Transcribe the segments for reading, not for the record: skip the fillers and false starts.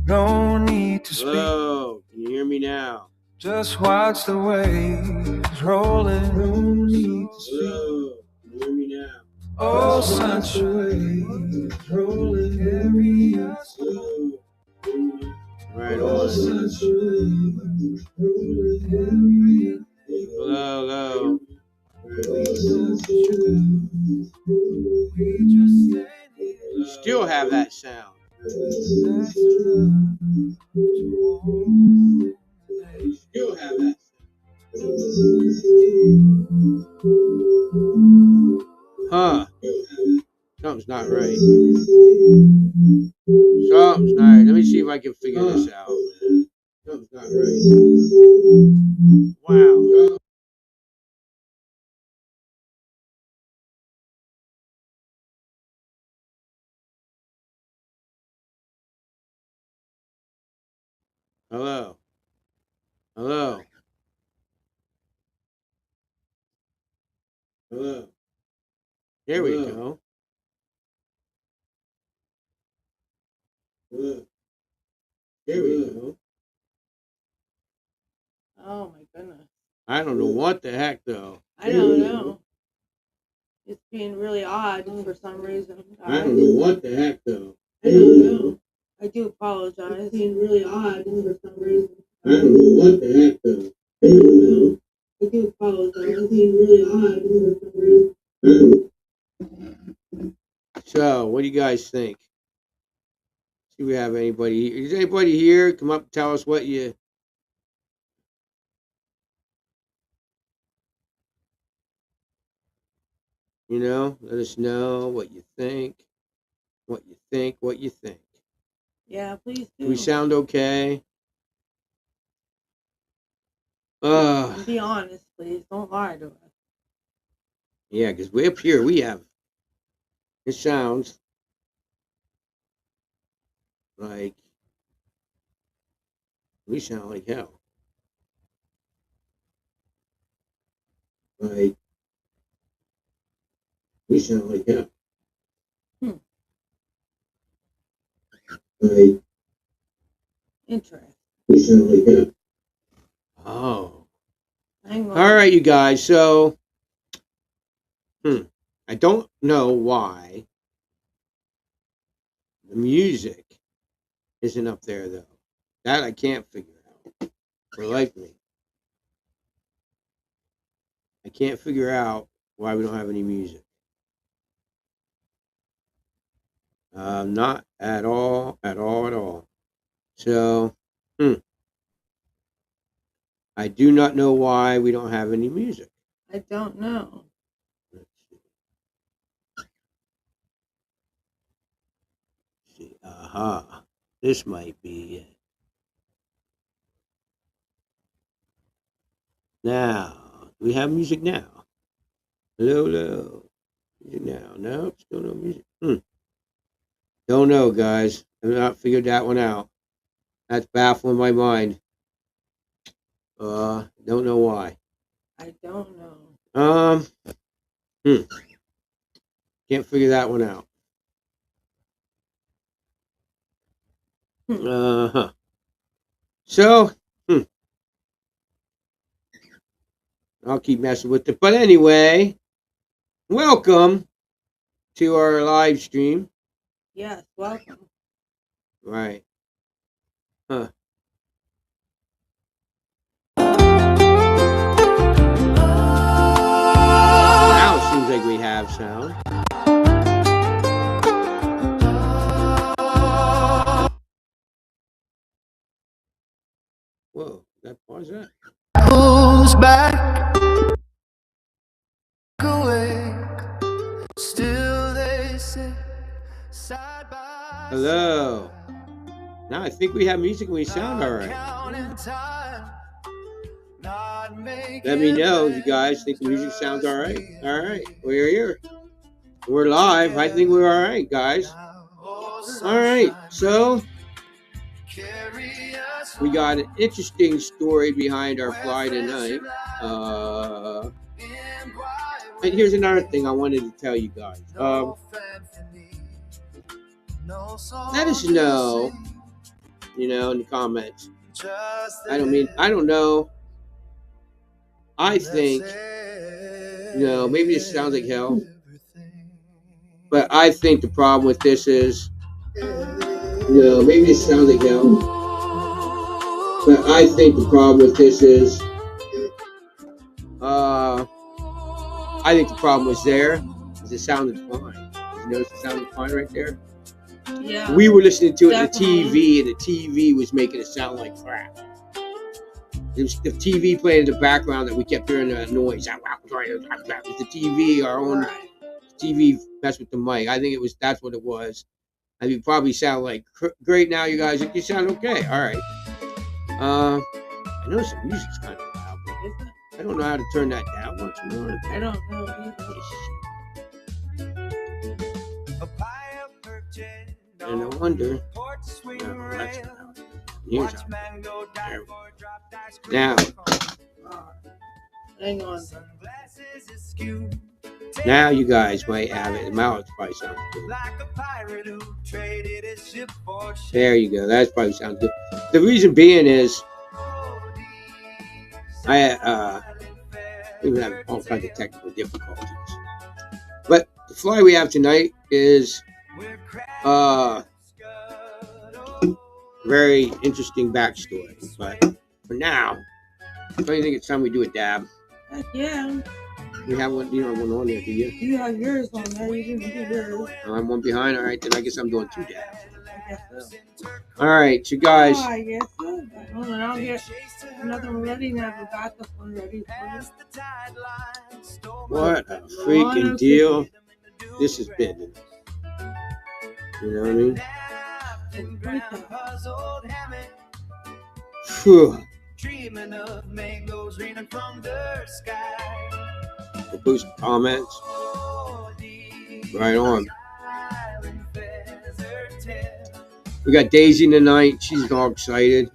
No need to speak. Hello, can you hear me now? Just watch the waves rolling. No need to speak. Hello, can you hear me now? Oh, sunshine rolling, carry us. Hello. Right Oh, on. sunshine rolling, carry us. Hello, hello. You still have that sound. You still have that sound. Huh. Something's not right. Something's not right. Let me see if I can figure this out. Something's not right. Wow. Hello. Hello. Hello. There we go. Hello. There we go. Oh my goodness. I don't know what the heck though. I don't know. It's being really odd for some reason. I don't know what the heck though. I don't know. I do apologize. It's being really odd for some reason. I don't know what the heck though. I don't know. I do apologize. It's being really odd for some reason. So, what do you guys think? See, we have anybody? Is anybody here? Come up and tell us what you. You know, let us know what you think. What you think. What you think. Yeah, please do. Do we sound okay? And be honest, please. Don't lie to us. Yeah, because way up here we have. It sounds like we sound like hell. Like we sound like hell. Like Interesting. we sound like hell. Oh. Hang on. All right, you guys. So, I don't know why the music isn't up there though. That I can't figure out for life of me. I can't figure out why we don't have any music. Not at all, at all, at all. So, I do not know why we don't have any music. I don't know. Let's see. Aha. This might be it. Now, do we have music now? Hello, hello. Music now. No, still no music. Don't know, guys. I've not figured that one out. That's baffling my mind. Don't know why. I don't know. Can't figure that one out. So, I'll keep messing with it. But anyway, welcome to our live stream. Yes, welcome. Right. Huh. Now it seems like we have sound. Whoa, that pause that. Pulls back away. Still they sit side by Hello. side. Now I think we have music and we sound all right. Counting time, not making Let me know if you guys think the music sounds all right. All right, we're here. We're live. I think we're all right, guys. All right, so we got an interesting story behind our fly tonight. And here's another thing I wanted to tell you guys. Let us know, in the comments. I don't know. I think, maybe this sounds like hell, but I think the problem with this is, maybe this sounds like hell, but I think the problem with this is, I think the problem was there, is it sounded fine. Did you notice it sounded fine right there? Yeah. We were listening to it Definitely. in the TV, and the TV was making it sound like crap. It was the TV playing in the background that we kept hearing that noise. It was the TV, our own TV messed with the mic. I think that's what it was. I mean, probably sound like great now, you guys. You sound okay. All right. I noticed the music's kind of loud, but I don't know how to turn that down once more. I don't know either. And no wonder. Here's how. Now. Hang on. Now you guys might have it. Now it probably sounds good. There you go. That probably sounds good. The reason being is we have all kinds of technical difficulties. But the fly we have tonight is very interesting backstory. But for now, don't you think it's time we do a dab? Heck yeah. We have one, one on there, do you? You have yours on there. You didn't do yours. I'm one behind. All right, then I guess I'm doing 2 dabs. I guess so. All right, you guys. Oh, I guess so. Hold on, I'll get another one ready now. I've got this one ready for you. What a freaking deal this has been. You know what I mean? Phew. We'll post some comments. Right on. We got Daisy tonight. She's all excited.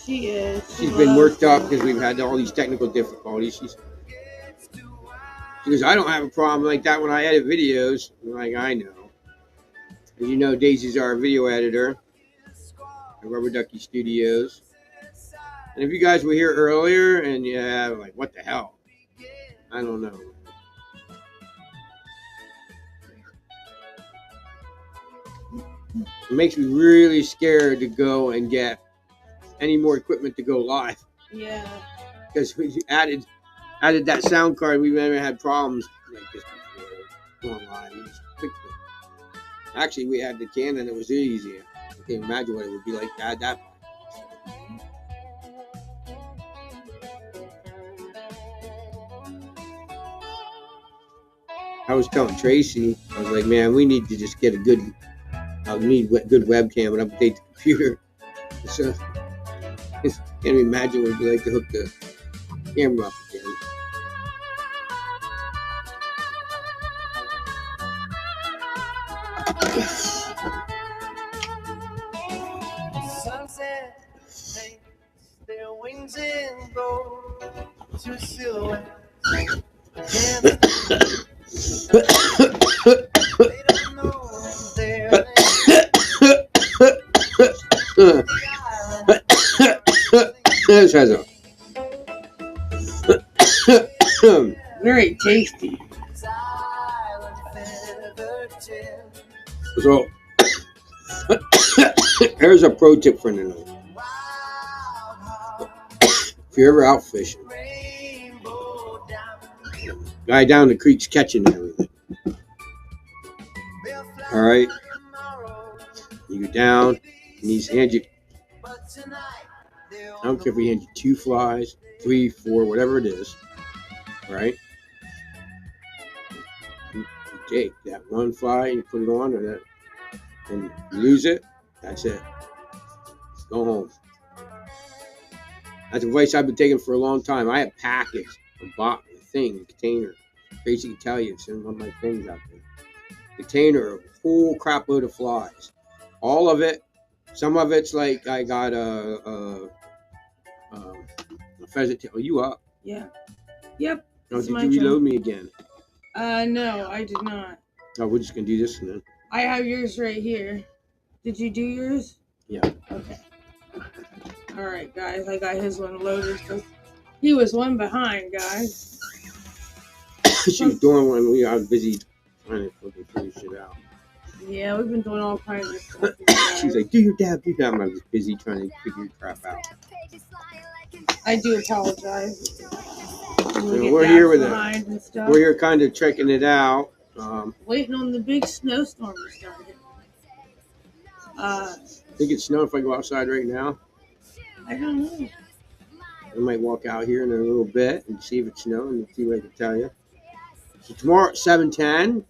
She is. She's been worked up because we've had all these technical difficulties. She goes, I don't have a problem like that when I edit videos. I'm like, I know. As you know, Daisy's our video editor at Rubber Ducky Studios. And if you guys were here earlier and like, what the hell? I don't know. It makes me really scared to go and get any more equipment to go live. Yeah. Because we added that sound card, we've never had problems like this before going live. Actually, we had the Canon, it was easier. I can't imagine what it would be like to add that. I was telling Tracy, I was like, man, we need to just get a good webcam and update the computer. So, I can't imagine what it'd be like to hook the camera up again. Sunset paints their wings in gold to silhouette. They don't know their Very tasty. So, Here's a pro tip for tonight. If you're ever out fishing, guy down the creek's catching everything. All right, you go down, and he's hand you. I don't care if he hands you 2 flies, 3, 4, whatever it is. Right? You take that 1 fly and you put it on, and you lose it. That's it. Go home. That's advice I've been taking for a long time. I have packets, a box, a thing, a container. Basically, tell you it's in one of my things out there. Container, a whole crap load of flies. All of it. Some of it's like I got a pheasant tail. Are you up? Yeah. Yep. Oh, did you reload me again? No, I did not. Oh, we're just gonna do this then. I have yours right here. Did you do yours? Yeah. Okay. All right, guys. I got his one loaded because he was one behind, guys. She was doing when we are busy trying to fucking figure shit out. Yeah, we've been doing all kinds of stuff. Guys. She's like, do your dab. I was busy trying to figure crap out. I do apologize. We're here with it. We're here kind of checking it out. Waiting on the big snowstorm to start. Think it's snowing if I go outside right now? I don't know. I might walk out here in a little bit and see if it's snowing and see what I can tell you. So tomorrow at 7:10.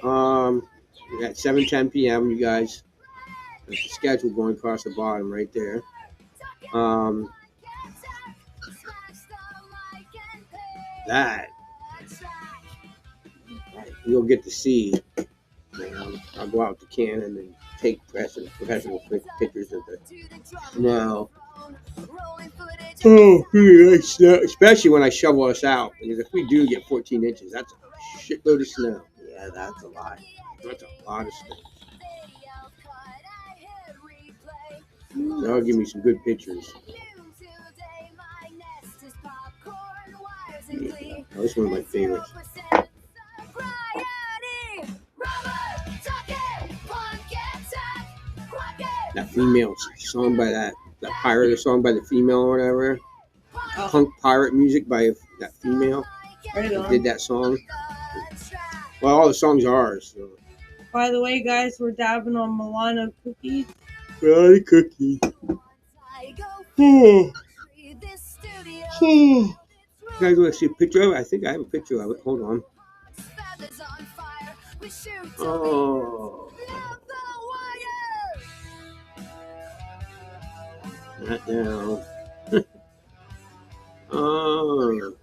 At 7:10 p.m. You guys, there's the schedule going across the bottom right there. That you'll get to see. I'll go out to Canon and take professional pictures of the snow. Oh, nice snow. Especially when I shovel us out. Because if we do get 14 inches, that's a shitload of snow. Yeah, that's a lot. That's a lot of snow. So that'll give me some good pictures. Yeah, that's one of my favorites. That female song by that pirate song by the female or whatever. Punk pirate music by that female. Right did that song. Well, all the songs are ours. So. By the way, guys, we're dabbing on Milano cookies. Milano cookie. Oh. Oh. Guys, want to see a picture of it? I think I have a picture of it. Hold on. Oh. Not now. Oh.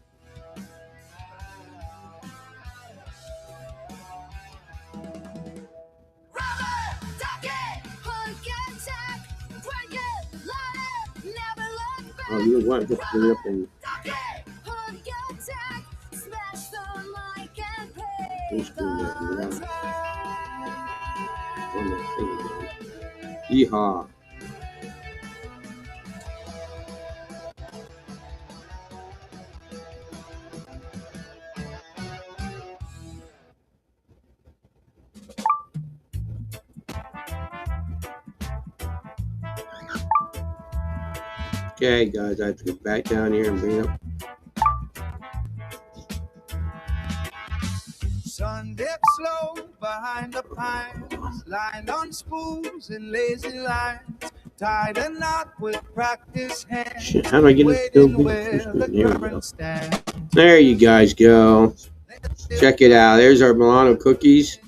Oh, you want to just bring up and yeehaw. Okay, guys, I have to get back down here and bring up. Sun dips slow behind the pines, lined on spools and lazy lines, tied a knot with practice hands. Shit, how do I get it to go? There you guys go. Check it out. There's our Milano cookies.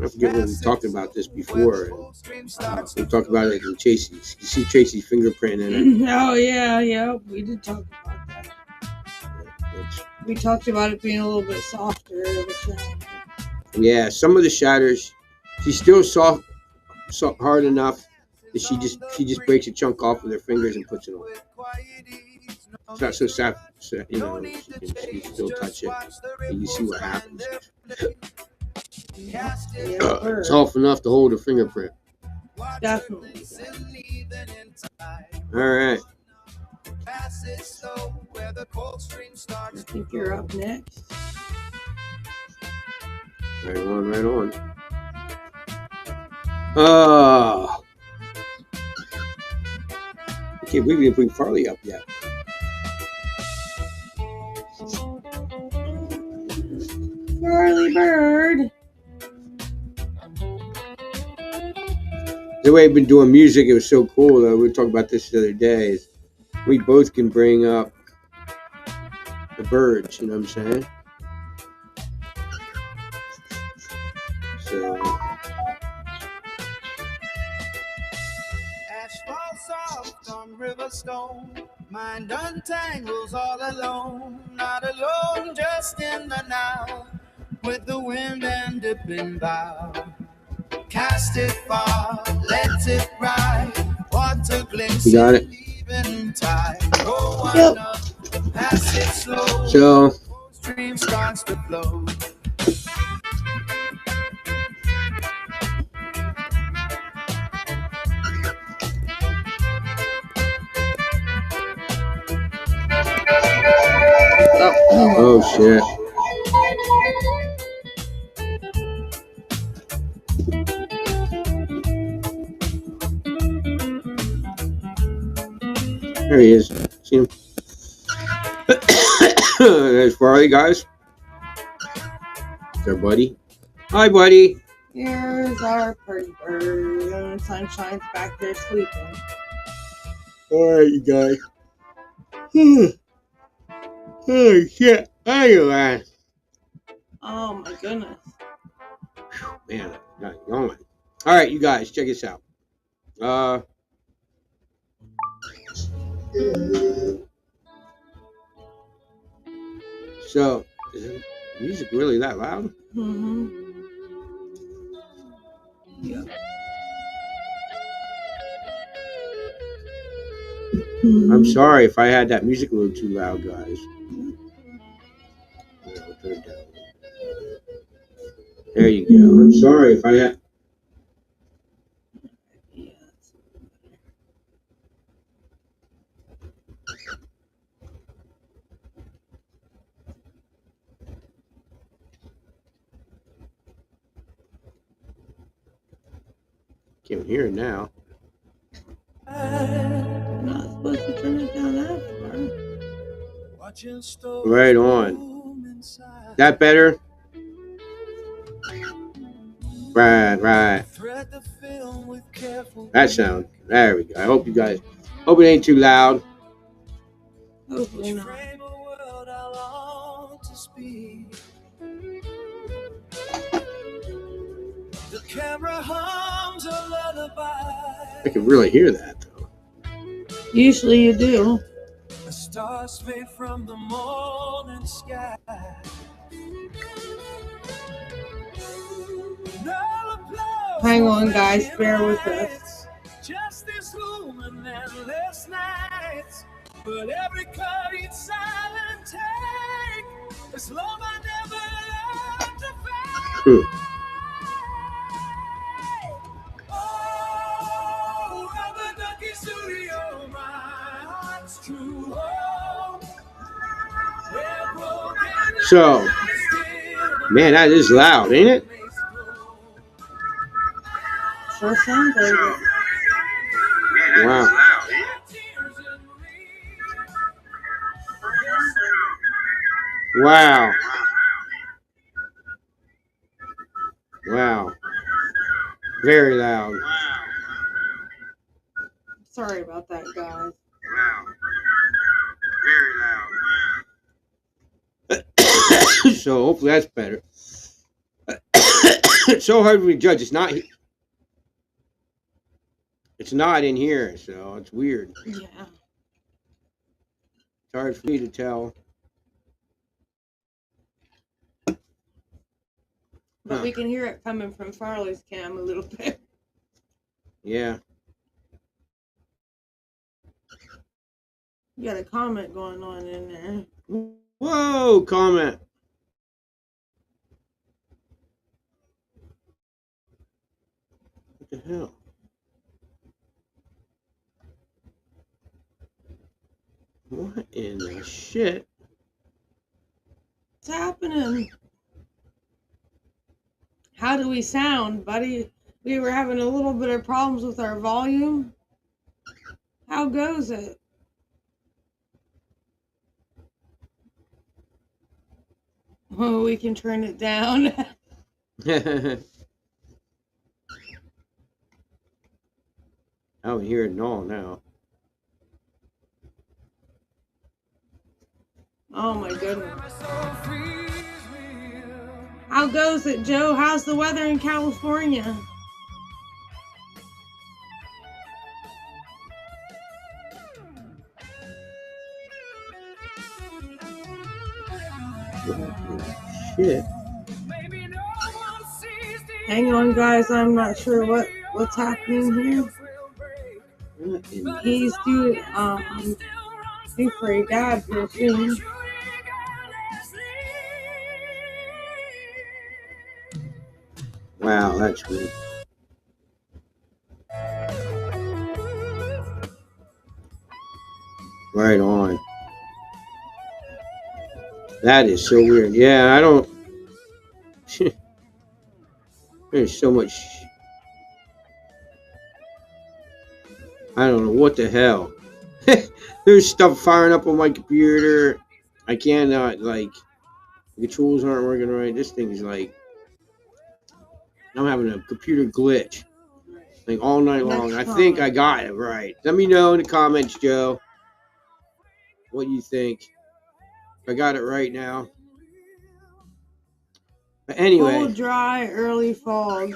I forget when we talked about this before. We talked about it in Tracy's. You see Tracy's fingerprint in it. Oh, yeah. We did talk about that. We talked about it being a little bit softer. Yeah, some of the shatters, she's still soft hard enough that she just breaks a chunk off with her fingers and puts it on. It's not so soft, you know, she can still touch it. And you see what happens. It's soft enough to hold her fingerprint. Definitely. All right. I think you're up next. Right on, right on. I can't believe we didn't bring Farley up yet. Farley bird. The way I've been doing music, it was so cool though. We were talking about this the other day. We both can bring up the birds, you know what I'm saying? So Asphalt soft on river stone, mind untangles all alone, not alone, just in the now, with the wind and dipping bow. Cast it far, let it ride, water glints you got it. even tide. Go on Yep. up, pass it slow, So stream starts to flow. oh shit. There he is. See him? There's Farley, guys. There, buddy. Hi, buddy. Here's our pretty bird. And Sunshine's back there sleeping. All right, you guys. Oh shit! Anyway, Oh my goodness. man, I got going. All right, you guys, check this out. So is the music really that loud? Mm-hmm. I'm sorry if I had that music a little too loud, guys. Yeah, I'll turn it down. There you go. I'm sorry if I had. Can't hear it now. I'm not supposed to turn it down that far. Right on. That better? Right. That sound. There we go. I hope you guys. Hope it ain't too loud. Hopefully not. I can really hear that though. Usually you do. The stars fade from the morning sky. Hang on, guys. Bear with us. Just this lumen endless nights, but every cut each silent take is love I never learned to find. Oh, Rubber Ducky Studio, my heart's true home. So, man, that is loud, ain't it? Sure sounds like it. Wow. Wow. Wow. Very loud. Sorry about that, guys. Wow. Very loud. So hopefully that's better. It's so hard to judge. It's not in here, so it's weird. Yeah. It's hard for me to tell. But we can hear it coming from Farley's cam a little bit. Yeah. You got a comment going on in there. Whoa, comment. What the hell? What in the shit? What's happening? How do we sound, buddy? We were having a little bit of problems with our volume. How goes it? Oh, we can turn it down. I don't hear it all now. Oh my goodness. How goes it, Joe? How's the weather in California? Shit. Hang on, guys. I'm not sure what's happening here. He's due for a dab here soon. Wow, that's weird. Right on. That is so weird. Yeah, I don't. There's so much. I don't know what the hell. There's stuff firing up on my computer. I cannot, like, the controls aren't working right. This thing is like, I'm having a computer glitch, like, all night long. I think I got it right. Let me know in the comments, Joe, what you think. I got it right now. But anyway. Cold, dry, early fog.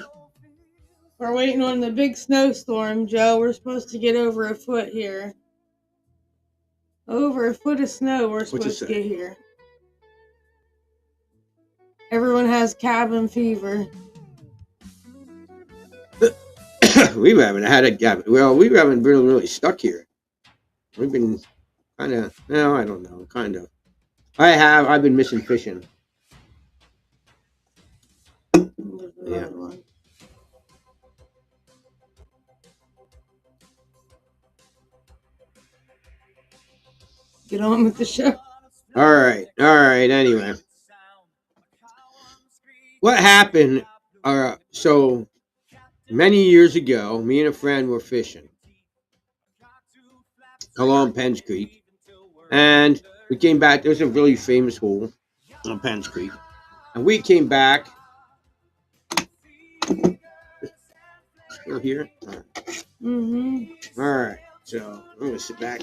We're waiting on the big snowstorm, Joe. We're supposed to get over a foot here. Over a foot of snow we're supposed to get here. Everyone has cabin fever. We haven't had a cabin. Well, we haven't been really stuck here. We've been kind of, no, I don't know, kind of. I've been missing fishing. Yeah. Get on with the show. All right. Anyway, what happened? So many years ago, me and a friend were fishing along Penn's Creek, and we came back. There was a really famous hole on Penn's Creek, and we came back. Still here? All right. Mm-hmm. All right. So I'm gonna sit back,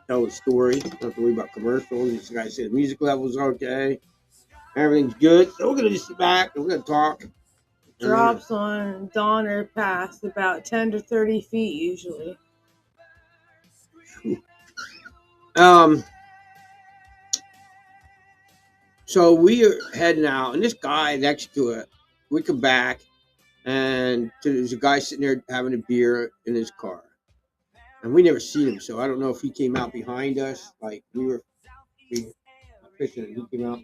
tell the story. Don't have to worry about commercials. This guy said the music level's okay. Everything's good. So we're gonna just sit back and we're gonna talk. Drops on dawn or past about 10 to 30 feet usually. So we are heading out, and this guy next to it, we come back, and there's a guy sitting there having a beer in his car, and we never seen him. So I don't know if he came out behind us, like we were fishing, and he came out.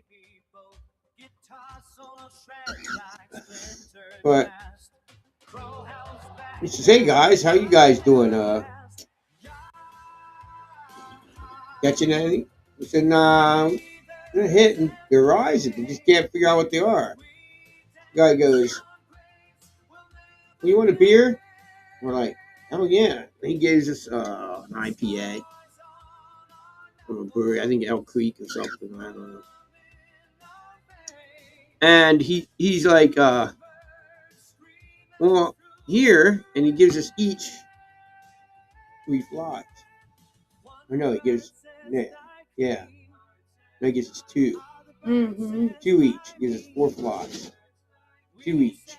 But he says, "Hey guys, how you guys doing? Catching anything?" We said, "Nah, they're hitting their eyes, and they just can't figure out what they are." The guy goes, "Well, you want a beer?" We're like, "Oh yeah." He gives us an IPA from a brewery, I think Elk Creek or something. I don't know. And he's like, "Well, here," and he gives us each 3 flies. Or no, he gives yeah. No, he gives us 2. Mm-hmm. 2 each. He gives us 4 flies. 2 each.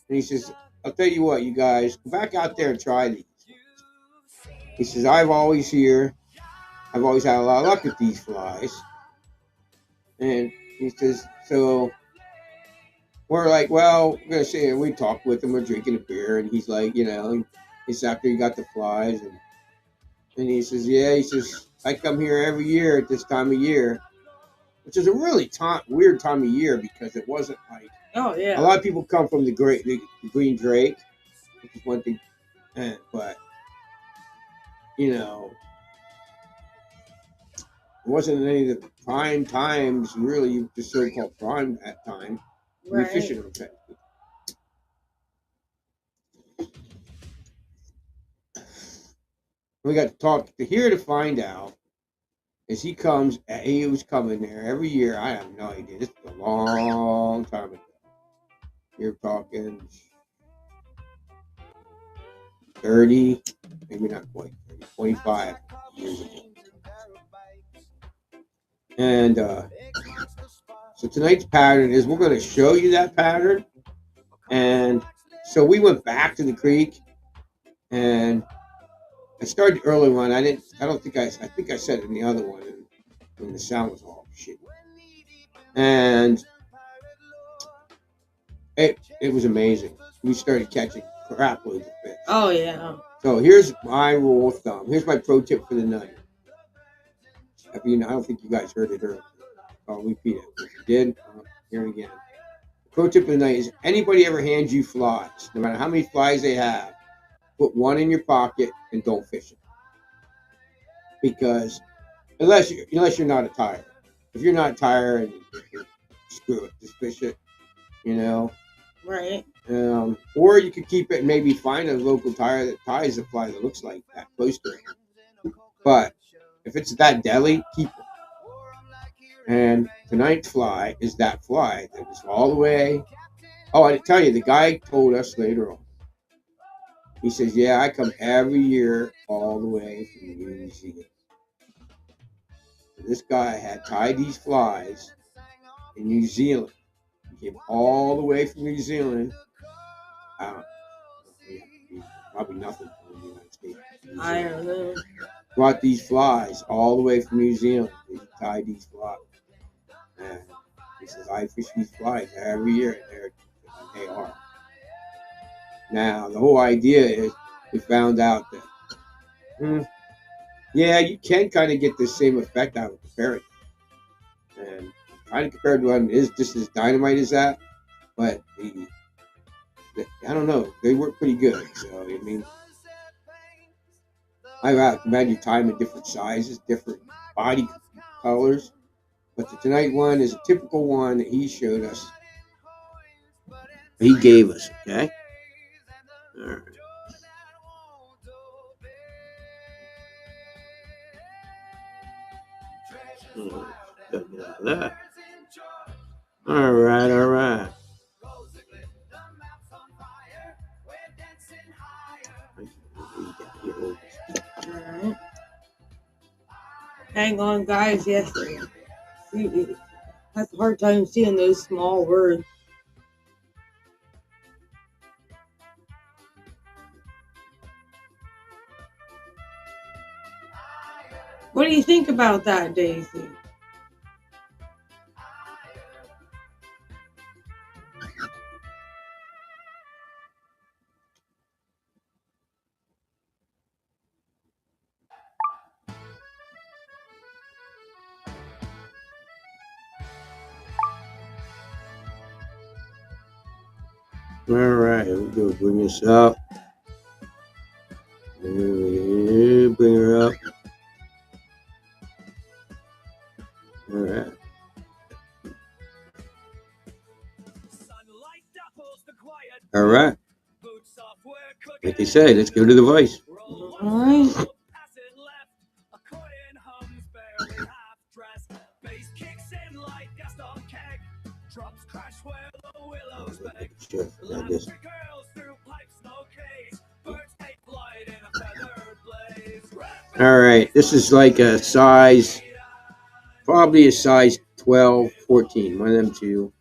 And he says, "I'll tell you what, you guys, go back out there and try these." He says, I've always had a lot of luck with these flies. And he says, so we're like, well, we're going to sit here. We talked with him. We're drinking a beer. And he's like, it's after he got the flies. And he says, yeah, he says, I come here every year at this time of year, which is a really weird time of year because it wasn't like, oh yeah, a lot of people come from the Green Drake, which is one thing, but it wasn't any of the prime times, really, the so-called prime at time. Right. We fishing on Penn's Creek. We got to talk to here to find out as he was coming there every year. I have no idea. This was a long time ago. You're talking 30, maybe not quite 30, 25 years ago. And so tonight's pattern is we're going to show you that pattern. And so we went back to the creek, and I started the early one. I think I said it in the other one, and the sound was all shit. And it was amazing. We started catching crap loads of fish. Oh, yeah. So here's my rule of thumb. Here's my pro tip for the night. I don't think you guys heard it earlier. I'll repeat it. If you did, here it again. Pro tip of the night is anybody ever hands you flies, no matter how many flies they have, put one in your pocket and don't fish it. Because unless you're not a tire. If you're not a tire, and screw it, just fish it, Right. Or you could keep it and maybe find a local tire that ties a fly that looks like that close to it. But if it's that deadly, keep it. And tonight's fly is that fly that was all the way. Oh, I tell you, the guy told us later on. He says, "Yeah, I come every year all the way from New Zealand." And this guy had tied these flies in New Zealand. He came all the way from New Zealand. Probably nothing from the United States. I don't know. Brought these flies all the way from New Zealand. He tied these flies. And he says, "I fish these flies every year." They are. Now, the whole idea is we found out that, you can kind of get the same effect out of the parrot. And kind of compared to one is just as dynamite as that. But I don't know. They work pretty good. So, I recommend you tie them in different sizes, different body colors. But the tonight one is a typical one that he showed us. He gave us, okay? All right. That. All right. Alright. Hang on, guys. Yes. See, that's a hard time seeing those small words. What do you think about that, Daisy? All right, we'll go bring this up. Bring her up. All right. All right. Like they say, let's go to the voice. All right. Sure, I guess. All right, this is like a size, probably a size 12, 14, one of them two.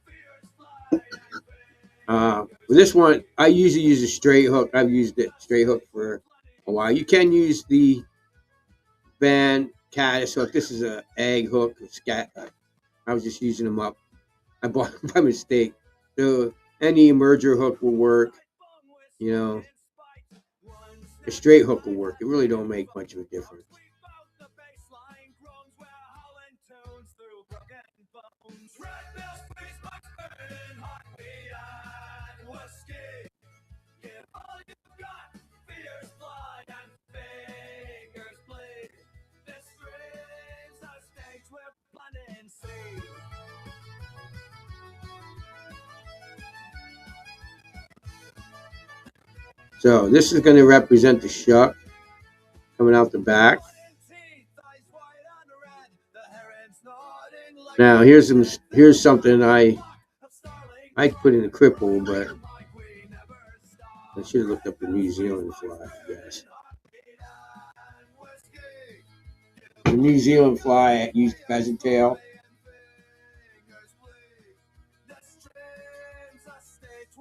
For this one, I usually use a straight hook. I've used it straight hook for a while. You can use the Van Caddis hook. This is an egg hook. I was just using them up. I bought them by mistake. So any emerger hook will work. A straight hook will work. It really don't make much of a difference. So this is going to represent the shuck. coming out the back. Now here's something I put in the cripple, but I should have looked up the New Zealand fly, I guess. The New Zealand fly used pheasant tail.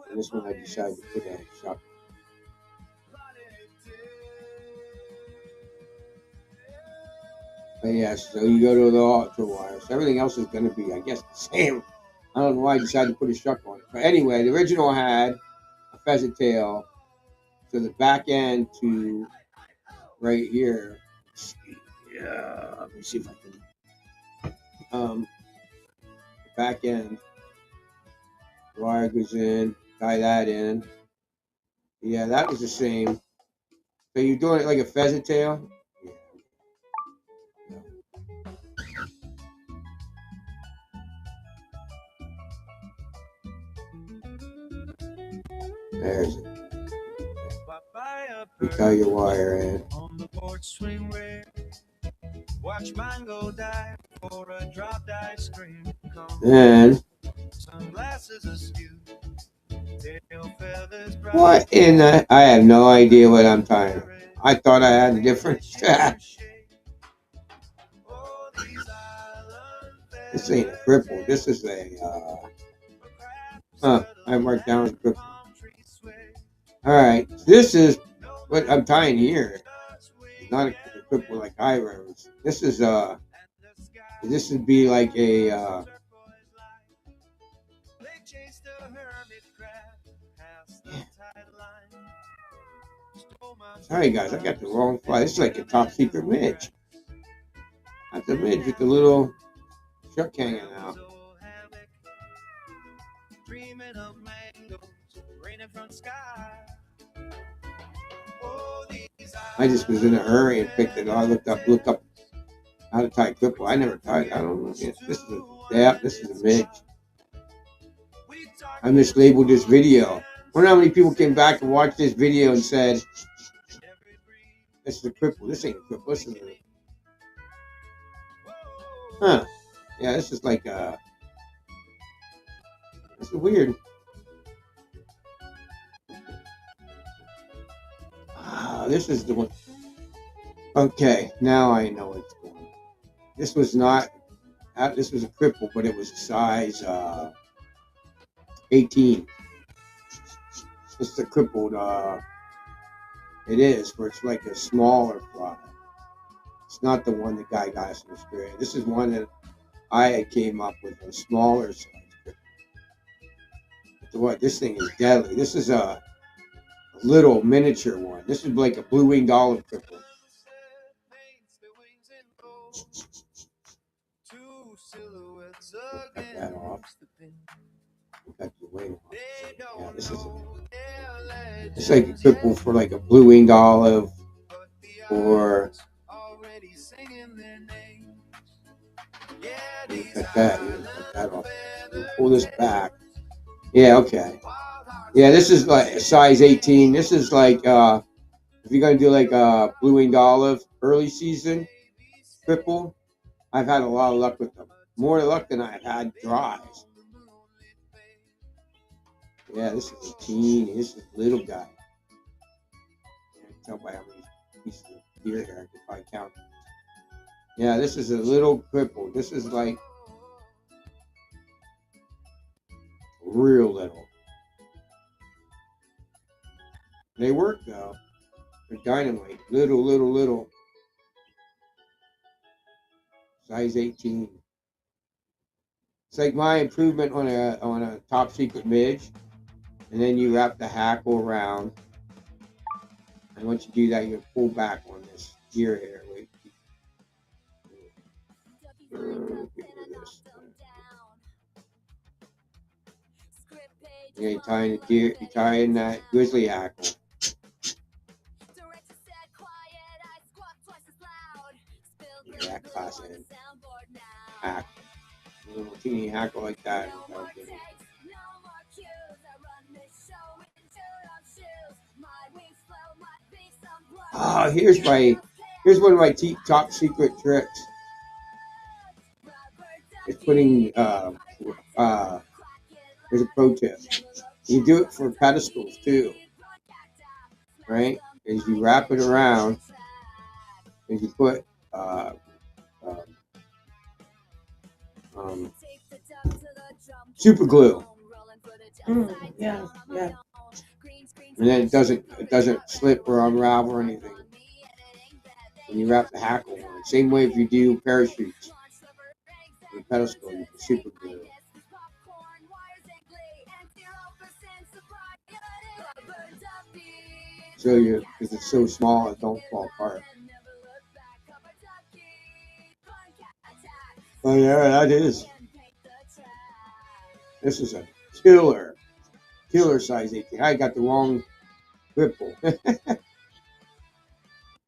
And this one I decided to put a shot. But yeah, so you go to the ultra wire. So everything else is going to be, I guess, the same. I don't know why I decided to put a shuck on it. But anyway, the original had a pheasant tail. So the back end to right here. Yeah, let me see if I can. The back end. The wire goes in. Tie that in. Yeah, that was the same. So you're doing it like a pheasant tail? Yeah. There's it. You tie your wire in. Watch mango die for a dropped ice cream cone. Then what in the I have no idea what I'm tying. I thought I had a different strap. This ain't a cripple. This is a I marked down as a cripple. Alright, this is what I'm tying here. It's not a cripple like I rose. This would be like a sorry guys, I got the wrong fly. This is like a top secret midge. That's a midge with the little shuck hanging out. I just was in a hurry and picked it up. I looked up how to tie cripple. I never tied it. I don't know. This is a dap. This is a midge. I mislabeled this video. I wonder how many people came back and watched this video and said, this is a cripple. This ain't a cripple. This is a... Huh. Yeah, this is like a... This is weird. This is the one. Okay, now I know what's going on. This was not... This was a cripple, but it was a size 18. This is a crippled... it is, where it's like a smaller fly. It's not the one the guy got us in Australia. This is one that I came up with, a smaller size cripple. But what? This thing is deadly. This is a little miniature one. This is like a blue-winged olive cripple. Cut that off. Cut the wing off. Yeah, this is it's like a cripple for like a blue-winged olive or cut that off. Pull this back. Yeah, okay. Yeah, this is like size 18. This is like if you're gonna do like a blue-winged olive early season cripple, I've had a lot of luck with them. More luck than I've had dries. Yeah, this is a teeny. This is a little guy. I can tell by how many pieces of deer hair I can probably count. Yeah, this is a little cripple. This is like real little. They work though. They're dynamite. Little. Size 18. It's like my improvement on a top secret midge. And then you wrap the hackle around. And once you do that, you pull back on this deer hair. Wait. Get rid of this. Yeah, you tie in that grizzly hackle. Yeah, that class in hackle. A little teeny hackle like that. Oh, here's my Here's one of my top secret tricks. It's putting there's a pro tip. You do it for pedestals too, right? As you wrap it around, and you put super glue. Yeah, yeah. And then it doesn't slip or unravel or anything. When you wrap the hackle on it. Same way if you do parachutes. The pedestal, you put super glue. So because it's so small, it don't fall apart. Oh yeah, that is. This is a killer size 18. I got the wrong cripple.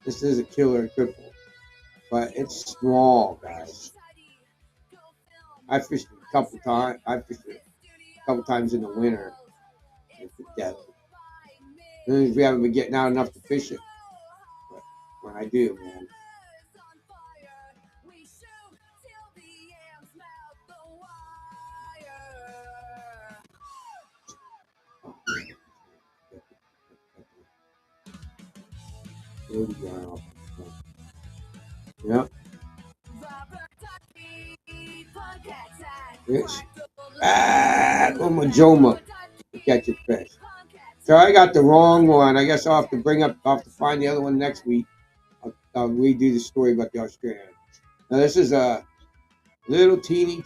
This is a killer cripple, but it's small, guys. I fished it a couple times. I fished it a couple times in the winter. It's deadly. And we haven't been getting out enough to fish it, but when I do, man. Yep. It's Majoma to catch a fish. So I got the wrong one. I guess I'll have to find the other one next week. I'll redo the story about the Australian. Now this is a little teeny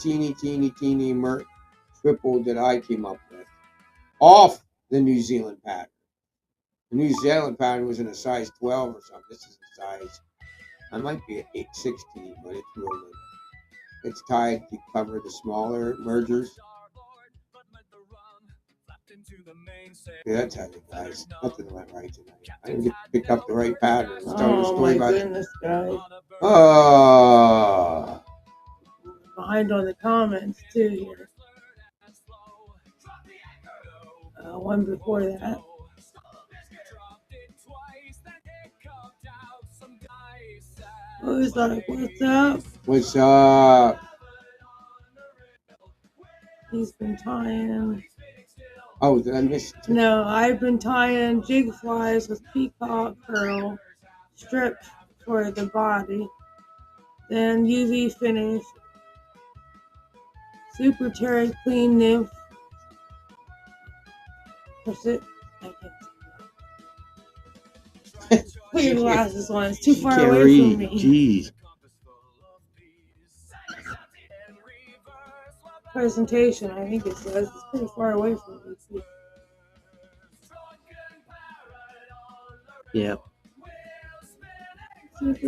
triple that I came up with off the New Zealand pattern. The New Zealand pattern was in a size 12 or something. This is a size, I might be at 8/16, but it's really, it's tied to cover the smaller mergers. Yeah, that's heavy, guys. Nothing went right tonight. I didn't get to pick up the right pattern. I was telling the story about goodness, guys. Oh. Behind on the comments too here. One before that. Who's like, what's up? What's up? He's been tying. Oh, did I miss? No, I've been tying jig flies with peacock curl strip for the body. Then UV finish. Super Terry Clean Nymph. Put your glasses on. It's too far away from me. Jeez. Presentation, I think it says. It's pretty far away from me. Yep.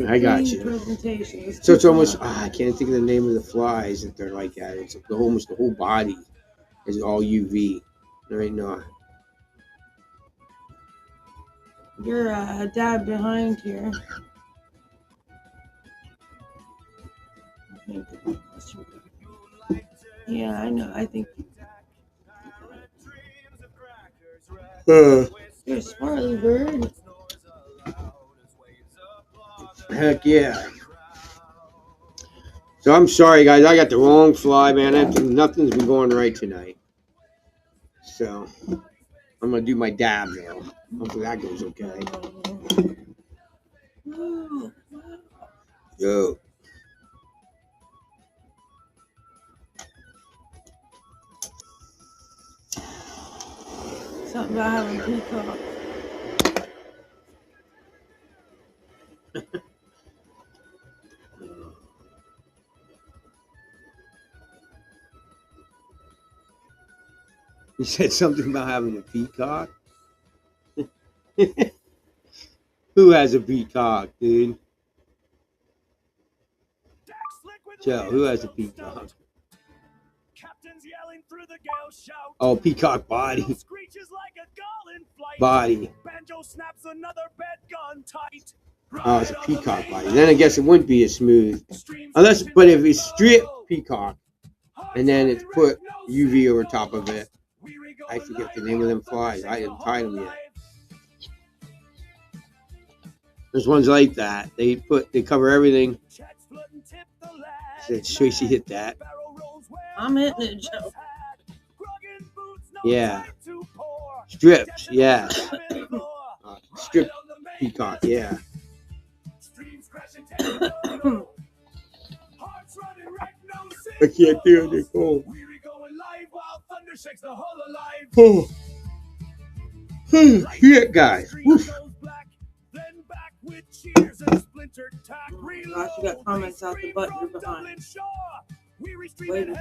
I got you. Presentation. So it's almost, I can't think of the name of the flies that they're like at. It's almost the whole body is all UV. Right now. You're a dab behind here. Yeah, I know. I think. You're a smarty bird. Heck yeah. So I'm sorry, guys. I got the wrong fly, man. Nothing's been going right tonight. So I'm going to do my dab now. Hopefully that goes okay. Yo. Something about having peacock. You said something about having a peacock? Who has a peacock, dude? Joe, who has a peacock? Oh, peacock body. Body. Oh, it's a peacock body. Then I guess it wouldn't be as smooth. But if it's strip peacock, and then it's put UV over top of it. I forget the name of them flies. I haven't tied them yet. There's ones like that. They cover everything. Said Tracy hit that. I'm hitting it, Joe. Yeah. Strips, yeah. Strip peacock, yeah. I can't do it, Nicole. Oh. Shit, guys. Woof. Gosh, you got comments out the butt you're behind. Wait. Yeah.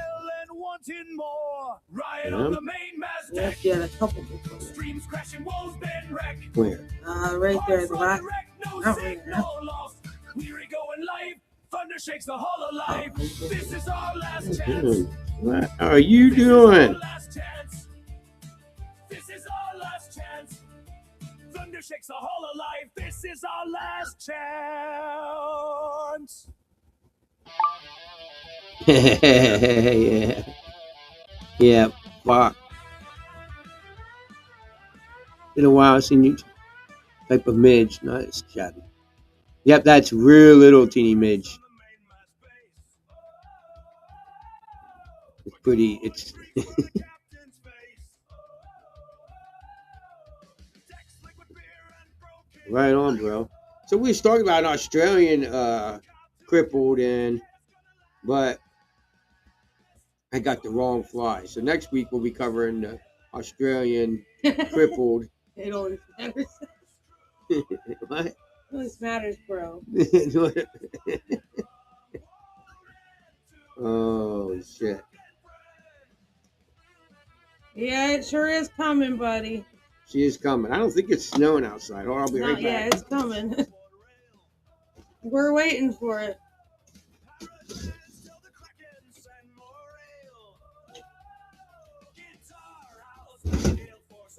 Yes, you had a couple before. Where? Right there, the last. Not right there. Thunder shakes the hall alive. This is our last chance. What are you doing? This is our last chance. Thunder shakes the hall alive. This is our last chance. Yeah. Yeah. Fuck. Been a while since you type of midge. Nice chatty. Yep, that's real little teeny midge. It's pretty. It's. Right on, bro. So we was talking about an Australian crippled, but I got the wrong fly. So next week we'll be covering the Australian crippled. It always matters. What? It always matters, bro. Oh shit. Yeah, it sure is coming, buddy. She is coming. I don't think it's snowing outside. Or I'll be right back. Yeah, it's coming. We're waiting for it.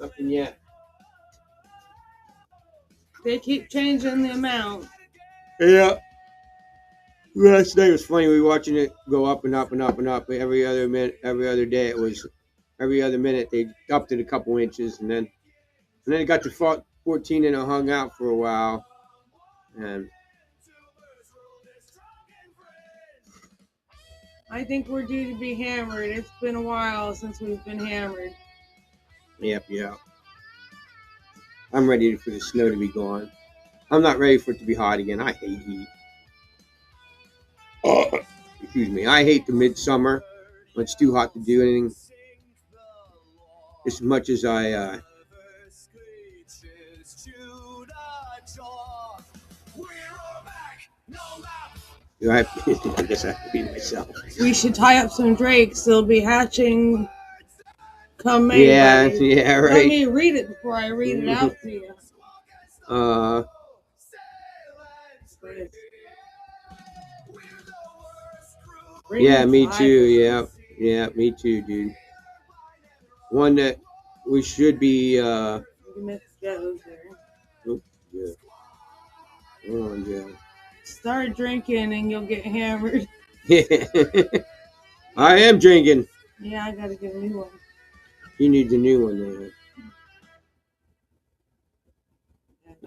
Nothing yet. They keep changing the amount. Yeah. Last night was funny. We were watching it go up and up and up and up. Every other minute, every other day, it was every other minute they upped it a couple inches, and then it got to 14 and it hung out for a while. And I think we're due to be hammered. It's been a while since we've been hammered. yep. I'm ready for the snow to be gone. I'm not ready for it to be hot again. I hate heat. Excuse me. I hate the midsummer when it's too hot to do anything. As much as I I guess I have to be myself. We should tie up some drakes. They'll be hatching come May. Yeah, buddy. yeah, right. Let me read it before I read it out to you. Yeah, me too. Yeah, me too, dude. One that we should be. You missed Joe's there. Oh, yeah. Hold on, Joe. Start drinking and you'll get hammered. Yeah. I am drinking. Yeah, I gotta get a new one. You need the new one there.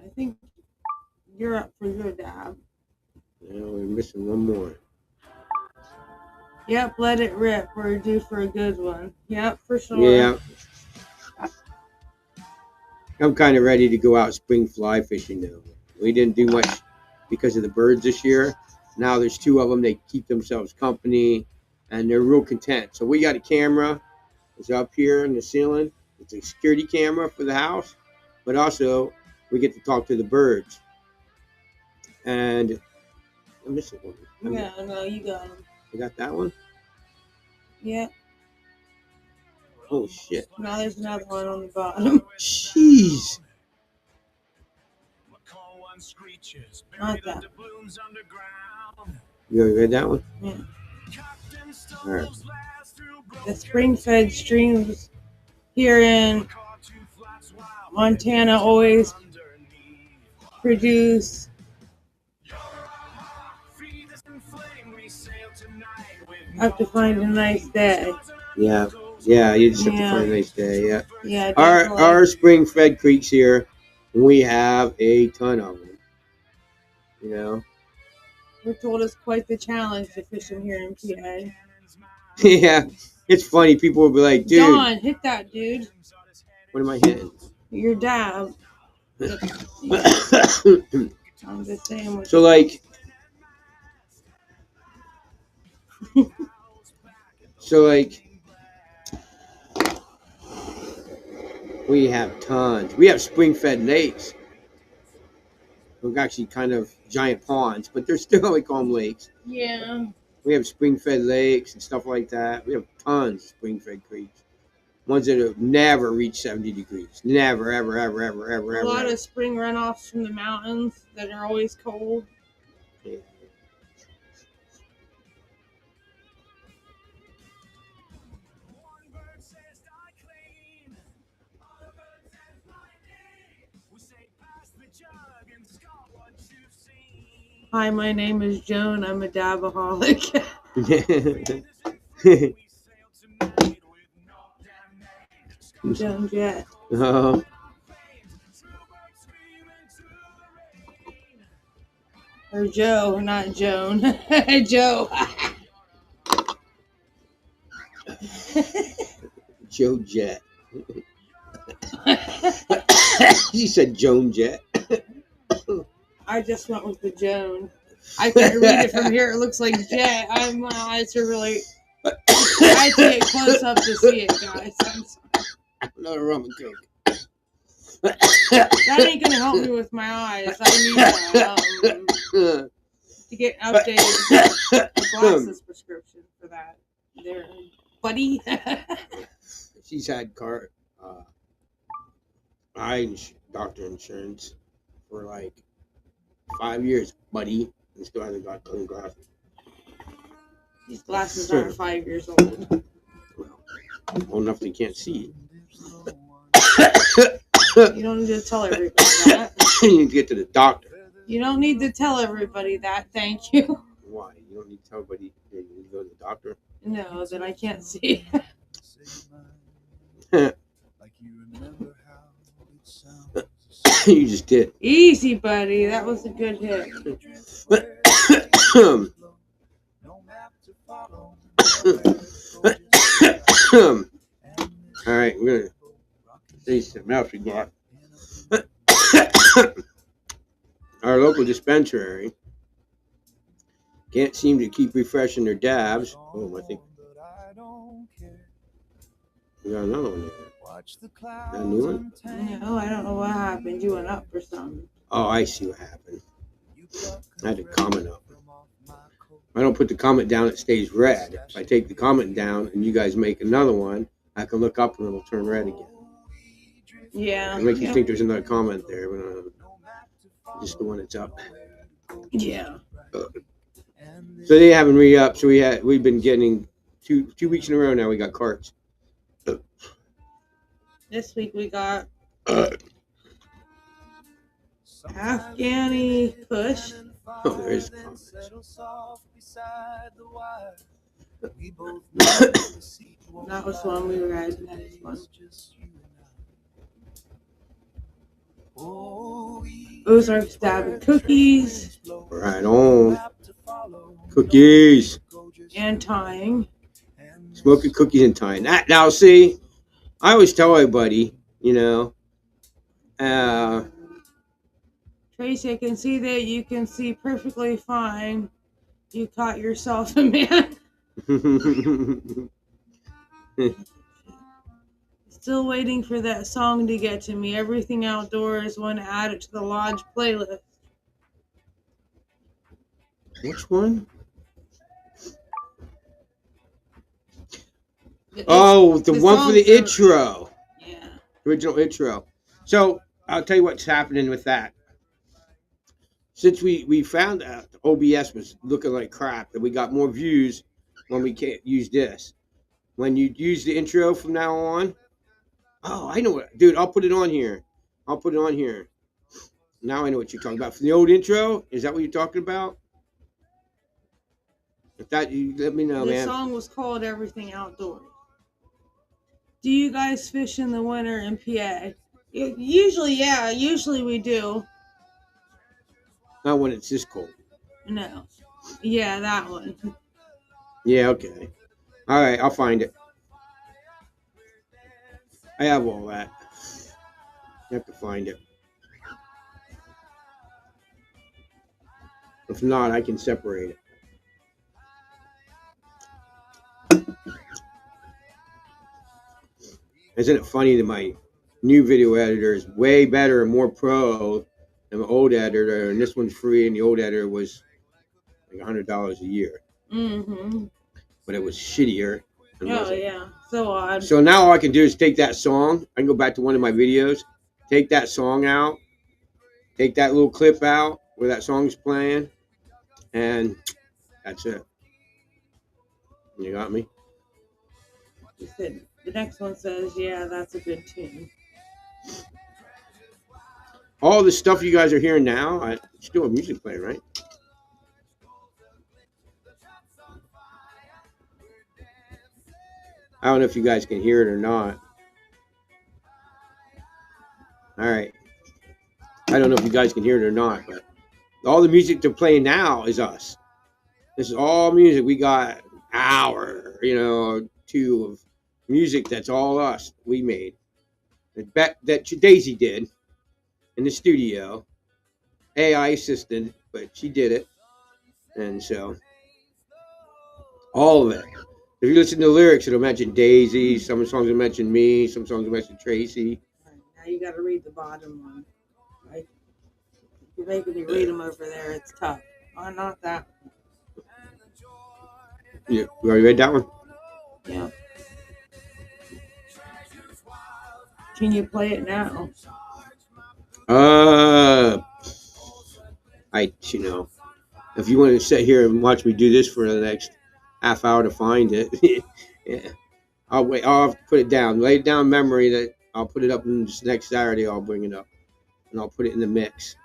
I think you're up for your dab. Yeah, we're missing one more. Yep, let it rip. We're due for a good one. Yep, for sure. Yeah. I'm kind of ready to go out spring fly fishing now. We didn't do much because of the birds this year. Now there's two of them. They keep themselves company, and they're real content. So we got a camera. It's up here in the ceiling. It's a security camera for the house, but also we get to talk to the birds. And I'm missing one. Yeah, no, you got them. I got that one? Yeah. Oh, shit. Now there's another one on the bottom. Jeez. Not that. You already read that one? Yeah. All right. The spring-fed streams here in Montana always produce have to find a nice day. Yeah, you just have to find a nice day, yeah. Yeah, Our spring-fed creeks here, we have a ton of them. You know. We're told it's quite the challenge to fishing here in PA. Yeah, it's funny. People will be like, "Dude, Don, hit that, dude. what am I hitting?" Your dab. I'm just saying. What So like, we have tons. We have spring-fed lakes. We're actually kind of giant ponds, but they're still, we call them lakes. Yeah. We have spring-fed lakes and stuff like that. We have tons of spring-fed creeks. Ones that have never reached 70 degrees. Never, ever, ever, ever, ever, A ever. lot ever. of spring runoffs from the mountains that are always cold. Yeah. Hi, my name is Joan. I'm a dabaholic. Joan Jett. Oh. Or Joe, not Joan. Joe. Joe Jett. She said Joan Jett. I just went with the Joan. I couldn't read it from here. It looks like Jet. My eyes are really. I had to get close up to see it, guys. I'm sorry. Another rum and coke. That ain't gonna help me with my eyes. I need to get updated glasses prescription for that. There, buddy. She's had eye doctor insurance for like 5 years, buddy, and still hasn't got clean glasses. These glasses are 5 years old. Well, old enough they can't see. You don't need to tell everybody that. You need to get to the doctor. You don't need to tell everybody that. Thank you. Why? You don't need to tell everybody you need to go to the doctor? No, then I can't see. You just did. Easy, buddy. That was a good hit. All right, we're gonna see something else we got. Our local dispensary can't seem to keep refreshing their dabs. Oh, I think we got another one there. Got a new one? No, I don't know what happened. You went up or something. Oh, I see what happened. I had a comment up. If I don't put the comment down, it stays red. If I take the comment down and you guys make another one, I can look up and it'll turn red again. Yeah. It makes you think there's another comment there, but just the one that's up. Yeah. So they haven't re-upped. So we've been getting two weeks in a row now. We got carts. This week we got Afghani Kush. Oh, there is. That was one we read. Next one. Ozark Stab Cookies. Right on. Cookies. And tying. Smoking cookies and tying. Now, see, I always tell everybody, Tracy, I can see that you can see perfectly fine. You caught yourself a man. Still waiting for that song to get to me. Everything Outdoors. Want to add it to the Lodge playlist. Which one? The one for the intro. Yeah. Original intro. So I'll tell you what's happening with that. Since we found out OBS was looking like crap, that we got more views when we can't use this. When you use the intro from now on, oh, I know what, dude. I'll put it on here. Now I know what you're talking about. From the old intro, is that what you're talking about? If that, you let me know, man. The song was called Everything Outdoors. Do you guys fish in the winter in PA? Usually, yeah. Usually we do. Not when it's this cold. No. Yeah, that one. Yeah, okay. All right, I'll find it. I have all that. I have to find it. If not, I can separate it. Isn't it funny that my new video editor is way better and more pro than my old editor, and this one's free, and the old editor was like $100 a year. Mm-hmm. But it was shittier. Oh, yeah. So odd. So now all I can do is take that song. I can go back to one of my videos, take that song out, take that little clip out where that song's playing, and that's it. You got me? You said the next one says, yeah, that's a good tune. All the stuff you guys are hearing now, I still have music playing, right? I don't know if you guys can hear it or not. All right. I don't know if you guys can hear it or not, but all the music they're playing now is us. This is all music. We got an hour, two of music that's all us. We made. That Daisy did in the studio. AI assisted, but she did it. And so, all of it. If you listen to the lyrics, it'll mention Daisy. Some songs will mention me. Some songs will mention Tracy. Right, now you got to read the bottom one. Right? You're making me read them over there. It's tough. Oh, not that. You already read that one? Yeah. Can you play it now? If you want to sit here and watch me do this for the next half hour to find it, yeah, I'll wait. I'll put it down, lay it down in memory that I'll put it up this next Saturday. I'll bring it up and I'll put it in the mix.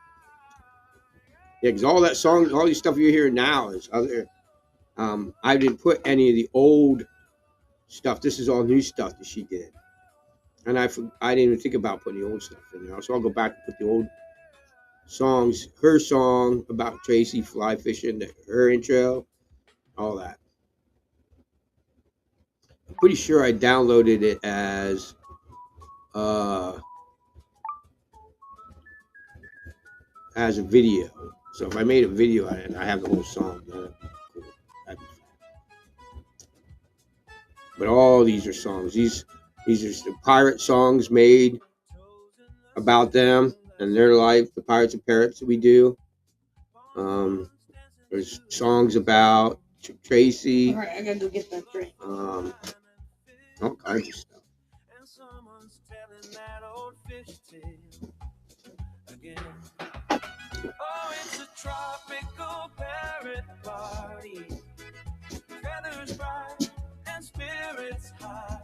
Yeah, because all that song, all these stuff you hear now is other. I didn't put any of the old stuff. This is all new stuff that she did, and I didn't even think about putting the old stuff in there. So I'll go back and put the old songs, her song about Tracy fly fishing, her intro, all that. I'm pretty sure I downloaded it as a video. So if I made a video and I have the whole song, that'd be cool. That'd be fun. But all these are songs. These are the pirate songs made about them and their life, the pirates and parrots that we do. There's songs about Tracy. All right, I gotta go get that drink. All kinds of stuff. Oh, it's a tropical parrot party. Feathers bright and spirits high.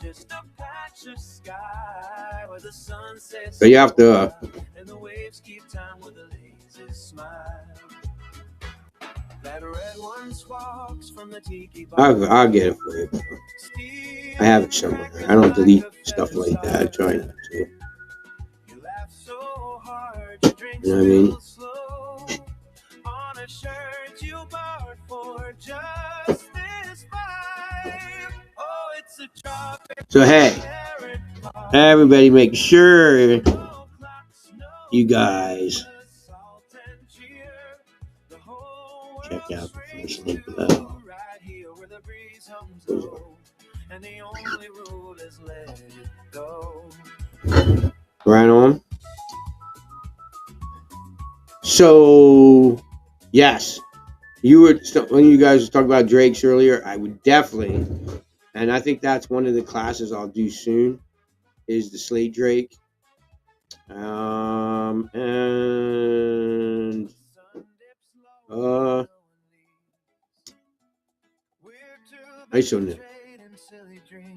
Just a patch of sky where the sun sets. So you have to. And the waves keep time with a lazy smile. That red one sparks from the tiki bar. I'll get it for you. I have it somewhere. I don't delete stuff like that. I try not to. You laugh so hard, you drink You know what I mean? slow. On a shirt you bought for just this vibe. Oh, it's a tropical. So hey, everybody, make sure you guys check out the first link below. And the only rule is let it go. Right on. So, yes, when you guys were talking about Drake's earlier, I would definitely, and I think that's one of the classes I'll do soon, is the Slate Drake. And I should know.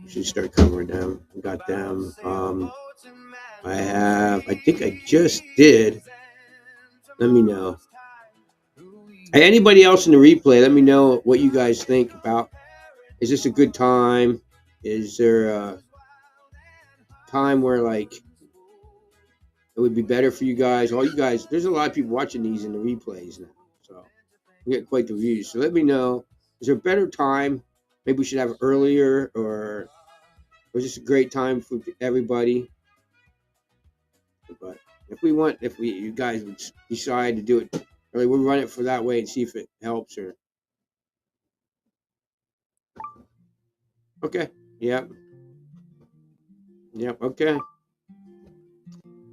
Should start covering them. I got them. I think I just did. Let me know. Hey, anybody else in the replay, let me know what you guys think about. Is this a good time? Is there a time where, like, it would be better for you guys. All you guys, there's a lot of people watching these in the replays now, so we get quite the views. So let me know, is there a better time? Maybe we should have earlier, or was this a great time for everybody? But if you guys would decide to do it early, we'll run it for that way and see if it helps. Or okay, yep, okay,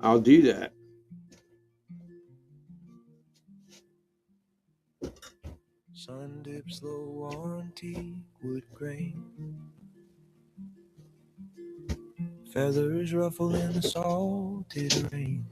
I'll do that. Sun dips low on teakwood grain. Feathers ruffle in the salted rain.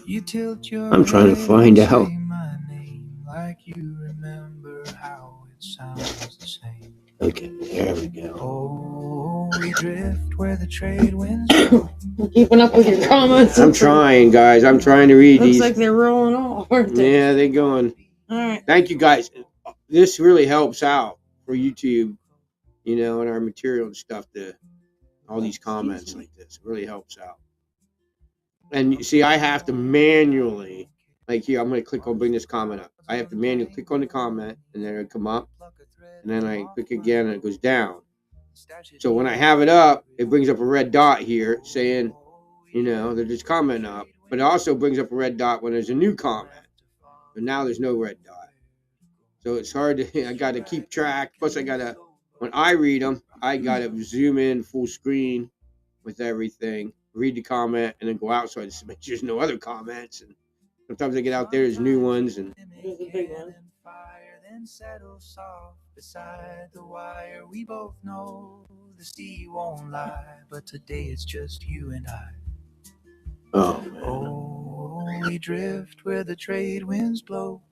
You tilt your I'm trying to head find and out. say my name like you remember how it sounds the same. Okay, there we go. Oh, we drift where the trade winds blow. I'm keeping up with your comments. I'm trying, guys. I'm trying to read Looks these. like they're rolling off, aren't they? Yeah, they're going. All right. Thank you, guys. This really helps out for YouTube, you know, and our material and stuff. All these comments like this really helps out. And you see, I have to manually, like here, I'm going to click on bring this comment up. I have to manually click on the comment, and then it'll come up, and then I click again, and it goes down. So when I have it up, it brings up a red dot here saying, you know, that there's comment up, but it also brings up a red dot when there's a new comment. But now there's no red dot. So it's hard to, I got to keep track. Plus I got to, when I read them, I got to zoom in full screen with everything, read the comment, and then go out so I just make sure there's no other comments. And sometimes I get out there, there's new ones. And There's a big one. Then settle soft beside the wire. We both know the sea won't lie, but today it's just you and I. oh, man. Oh, we drift where the trade winds blow.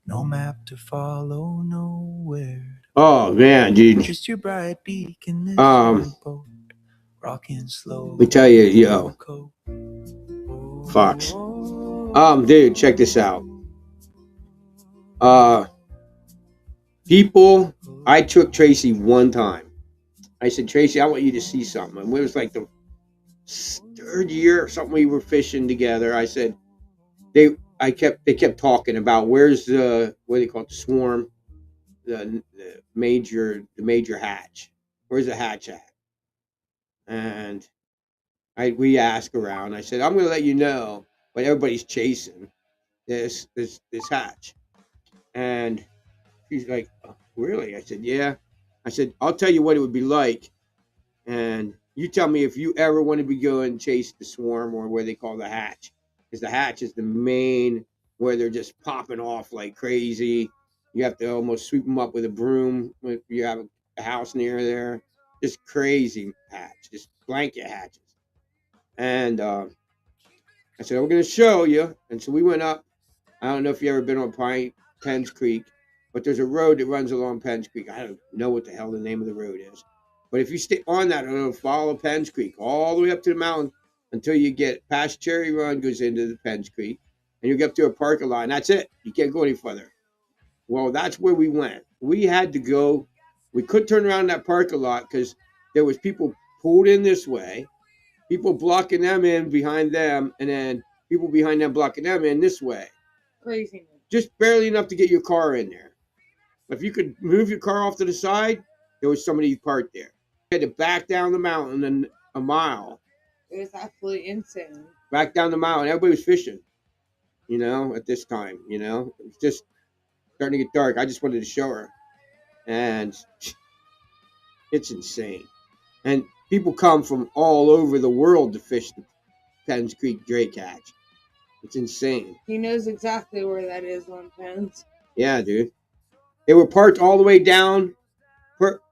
No map to follow, nowhere. Oh, man, dude. Just your bright beacon, this boat, rocking slow. Let me tell you, yo. Fox. Dude, check this out. People, I took Tracy one time. I said, Tracy, I want you to see something. And it was like the third year or something we were fishing together. I said, they kept talking about where's the, what do they call it, the swarm, the major hatch. Where's the hatch at? And we asked around. I said, I'm going to let you know, but everybody's chasing this hatch. And she's like, oh, really? I said, yeah. I said, I'll tell you what it would be like. And you tell me if you ever want to be going and chase the swarm or where they call the hatch. Because the hatch is the main where they're just popping off like crazy. You have to almost sweep them up with a broom if you have a house near there. Just crazy hatch, just blanket hatches. And I said, we're going to show you. And so we went up. I don't know if you ever been on Penn's Creek, but there's a road that runs along Penn's Creek. I don't know what the hell the name of the road is. But if you stay on that, it'll follow Penn's Creek all the way up to the mountain until you get past Cherry Run, goes into the Penn's Creek, and you get up to a parking lot, and that's it. You can't go any further. Well, that's where we went. We had to go. We couldn't turn around that parking lot because there was people pulled in this way, people blocking them in behind them, and then people behind them blocking them in this way. Crazy. Just barely enough to get your car in there. If you could move your car off to the side, there was somebody parked there. You had to back down the mountain and a mile. It was absolutely insane. Back down the mountain. Everybody was fishing, you know, at this time, you know. It was just starting to get dark. I just wanted to show her. And it's insane. And people come from all over the world to fish the Penn's Creek Drake Hatch. It's insane. He knows exactly where that is on Penn's. Yeah, dude. They were parked all the way down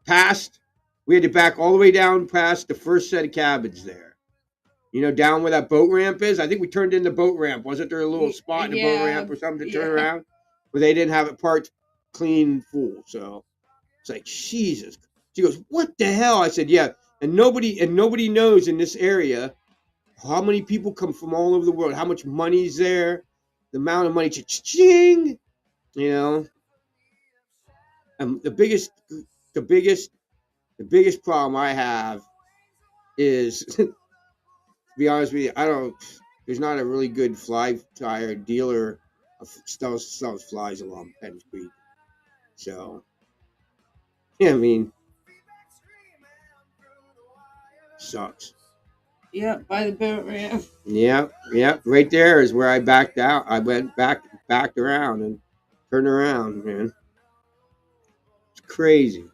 past. We had to back all the way down past the first set of cabins there. You know, down where that boat ramp is. I think we turned in the boat ramp. Wasn't there a little spot in the boat ramp or something to turn around? Where they didn't have it parked clean full. So it's like, Jesus. She goes, what the hell? I said, yeah. And nobody knows in this area how many people come from all over the world, how much money's there, the amount of money, cha-ching, you know. The biggest problem I have is be honest with you, there's not a really good fly tire dealer of sells flies along Penn Creek. So, yeah, I mean, sucks. Yep, by the boat ramp. Yeah, right there is where I backed out. I went backed around and turned around, man. It's crazy.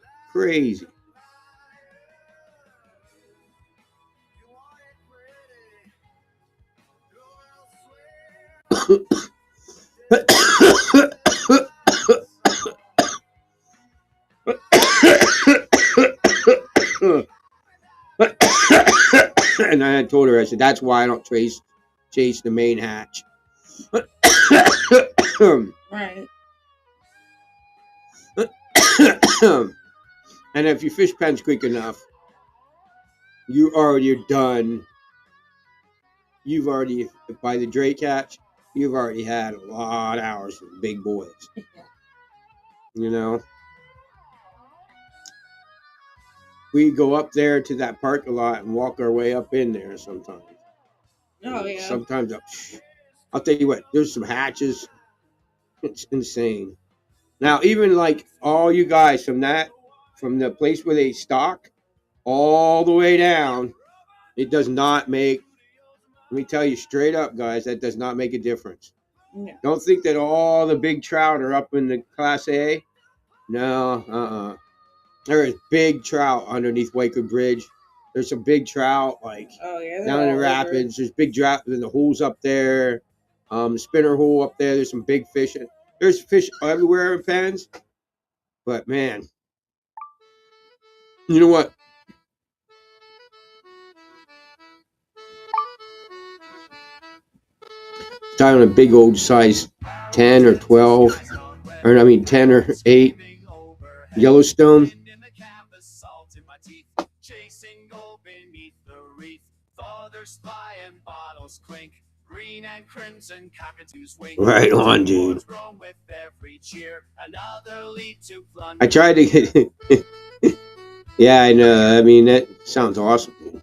And I told her, I said, that's why I don't chase the main hatch. Right. And if you fish Penns Creek enough, you're done. You've already, by the Drake hatch, you've already had a lot of hours with big boys. You know? We go up there to that parking lot and walk our way up in there sometimes. Oh, yeah. Sometimes, I'll tell you what, there's some hatches. It's insane. Now, even like all you guys from the place where they stock all the way down, it does not make, let me tell you straight up, guys, that does not make a difference. No. Don't think that all the big trout are up in the Class A. No, There is big trout underneath Waker Bridge. There's some big trout, like down in the rapids. There's big trout in the holes up there. Spinner hole up there. There's some big fish. There's fish everywhere in Penns. But man, you know what? Tie on a big old size 10 or 12, or I mean 10 or 8 Yellowstone. Right on, dude. I tried to get. Yeah, I know. I mean, that sounds awesome, dude.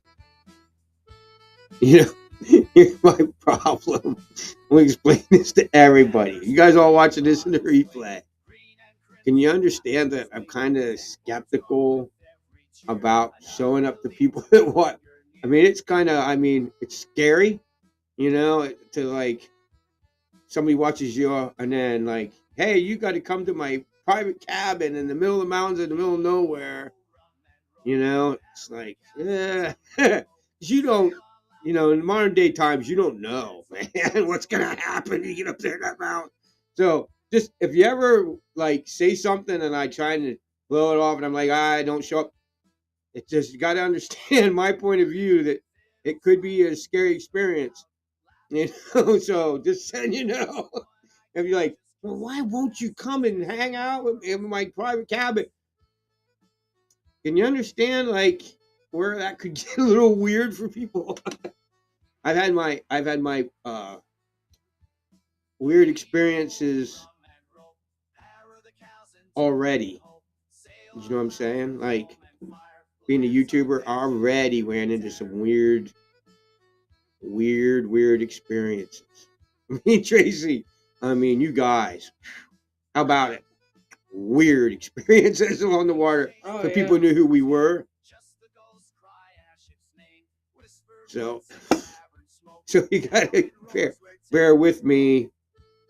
You know, here's my problem. I'm explain this to everybody. You guys all watching this in the replay. Can you understand that I'm kind of skeptical about showing up to people that what? I mean, it's kind of, it's scary, you know, to like somebody watches you and then like, hey, you got to come to my private cabin in the middle of the mountains in the middle of nowhere. You know, it's like, yeah, you don't, you know, in modern day times, you don't know, man, what's going to happen. You get up there that mountain. So just, if you ever like say something and I try to blow it off and I'm like, I don't show up. It's just, you got to understand my point of view that it could be a scary experience. You know, so just so you know, if you're like, well, why won't you come and hang out with me in my private cabin? Can you understand like where that could get a little weird for people? I've had my weird experiences already. You know what I'm saying? Like being a YouTuber, already ran into some weird experiences. I mean, Tracy, I mean, you guys, how about it? Weird experiences along the water. So people knew who we were. So you gotta bear with me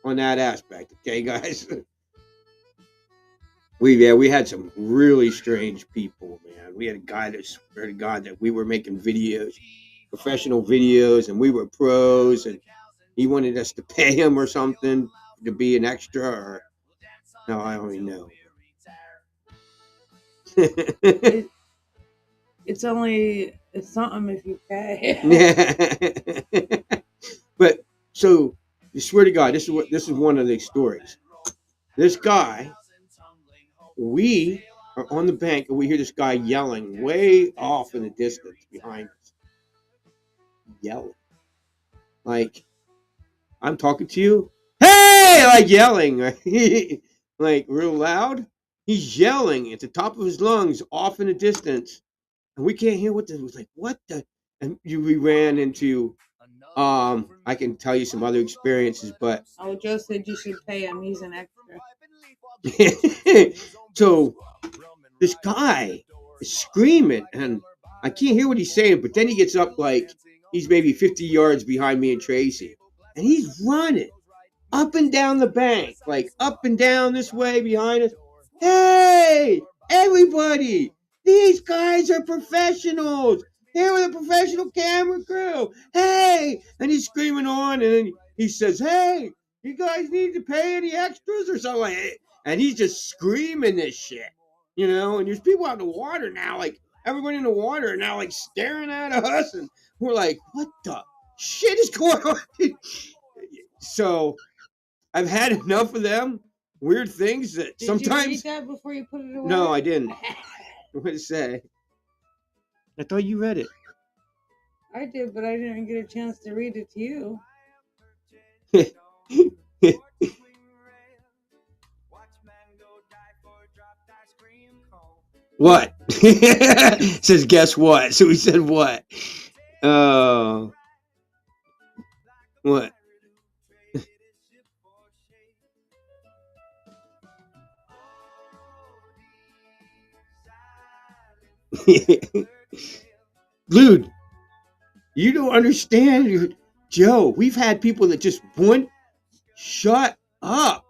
on that aspect, okay, guys? We had some really strange people, man. We had a guy that swear to God that we were making videos, professional videos, and we were pros, and he wanted us to pay him or something to be an extra, or no, I don't even know. It's something if you pay. Yeah. But so, I swear to God, this is one of the stories. This guy, we are on the bank and we hear this guy yelling way off in the distance behind us. Yelling. Like, I'm talking to you. Hey! Like yelling. Like real loud. He's yelling at the top of his lungs off in the distance. And we can't hear what the, like, what the, and we ran into. I can tell you some other experiences, but Oh, Joe said you should pay him. He's an extra. so this guy is screaming, and I can't hear what he's saying. But then he gets up like he's maybe 50 yards behind me and Tracy, and he's running up and down the bank, like up and down this way behind us. Hey, everybody! These guys are professionals. Here with a professional camera crew. Hey! And he's screaming on, and then he says, "Hey, you guys need to pay any extras or something?" Like that. And he's just screaming this shit, you know. And there's people out in the water now, like everybody in the water are now like staring at us, and we're like, "What the shit is going on?" So I've had enough of them. Weird things that Did sometimes. you read that before you put it away? No, I didn't. What did it say? I thought you read it. I did, but I didn't get a chance to read it to you. What? It says, guess what? So we said what? Oh. What? Dude, you don't understand. Joe, we've had people that just won't shut up.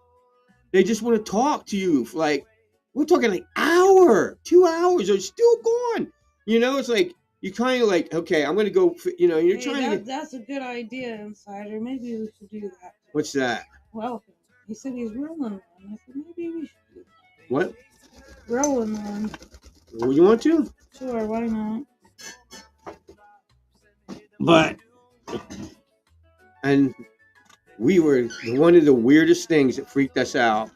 They just want to talk to you for like, we're talking like hour, 2 hours, they're still gone. You know, it's like, you kind of like, okay, I'm going to go, you know, you're trying to get. That's a good idea, Insider. Maybe we should do that. What's that? Well, he said he's rolling one. I said, maybe we should do that. What? Rolling one. Well, you want to? Sure, why not? But, and we were one of the weirdest things that freaked us out.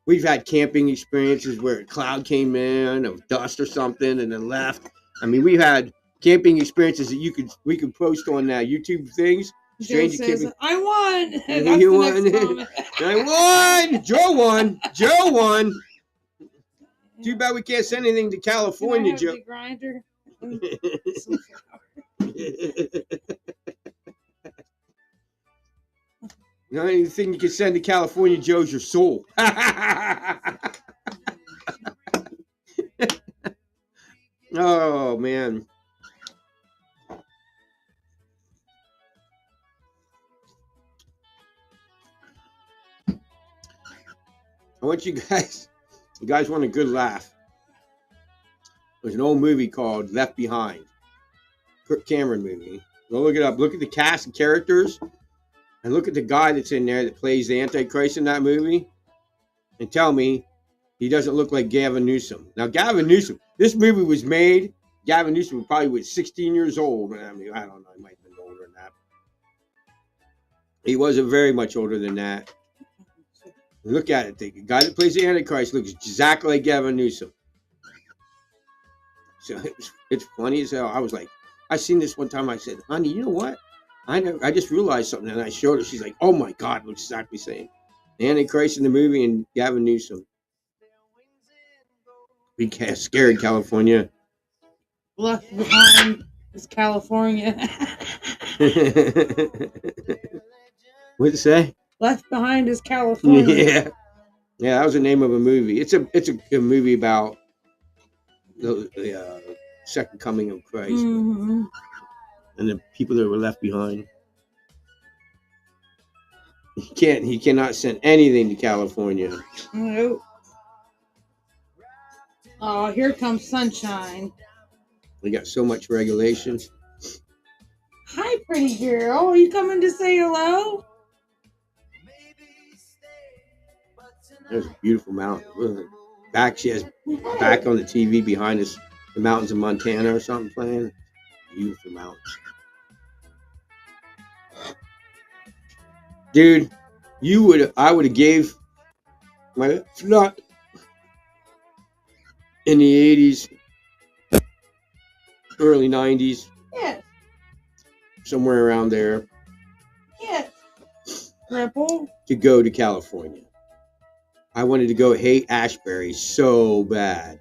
We've had camping experiences where a cloud came in of dust or something and then left. I mean, we've had camping experiences that we could post on YouTube things. Stranger says, I won. That's you won. I won. Joe won. Joe won. Too bad we can't send anything to California, Joe. Grinder? The only thing you can send to California, Joe, is your soul. Oh, man. I want you guys want a good laugh. There's an old movie called Left Behind. Kirk Cameron movie. Go look it up. Look at the cast and characters. And look at the guy that's in there that plays the Antichrist in that movie. And tell me he doesn't look like Gavin Newsom. Now, Gavin Newsom, this movie was made. Gavin Newsom probably was 16 years old. I mean, I don't know. He might have been older than that. He wasn't very much older than that. Look at it. The guy that plays the Antichrist looks exactly like Gavin Newsom. So it's funny as hell. I was like, I seen this one time. I said, honey, you know what? I just realized something. And I showed her. She's like, oh, my God, looks exactly the same. The Antichrist in the movie and Gavin Newsom. Be scared, California. Left behind is California. What'd it say? Left behind is California. Yeah, that was the name of a movie. It's a movie about the second coming of Christ, and the people that were left behind. He cannot send anything to California. Nope. Oh, here comes sunshine. We got so much regulation. Hi, pretty girl. Are you coming to say hello? There's a beautiful mountain. She has back on the TV behind us, the mountains of Montana or something playing. Beautiful mountains. Dude, I would have gave my nut in the 80s, early 90s. Yes. Somewhere around there. Yes. Ripple. To go to California. I wanted to go hate Ashbury so bad.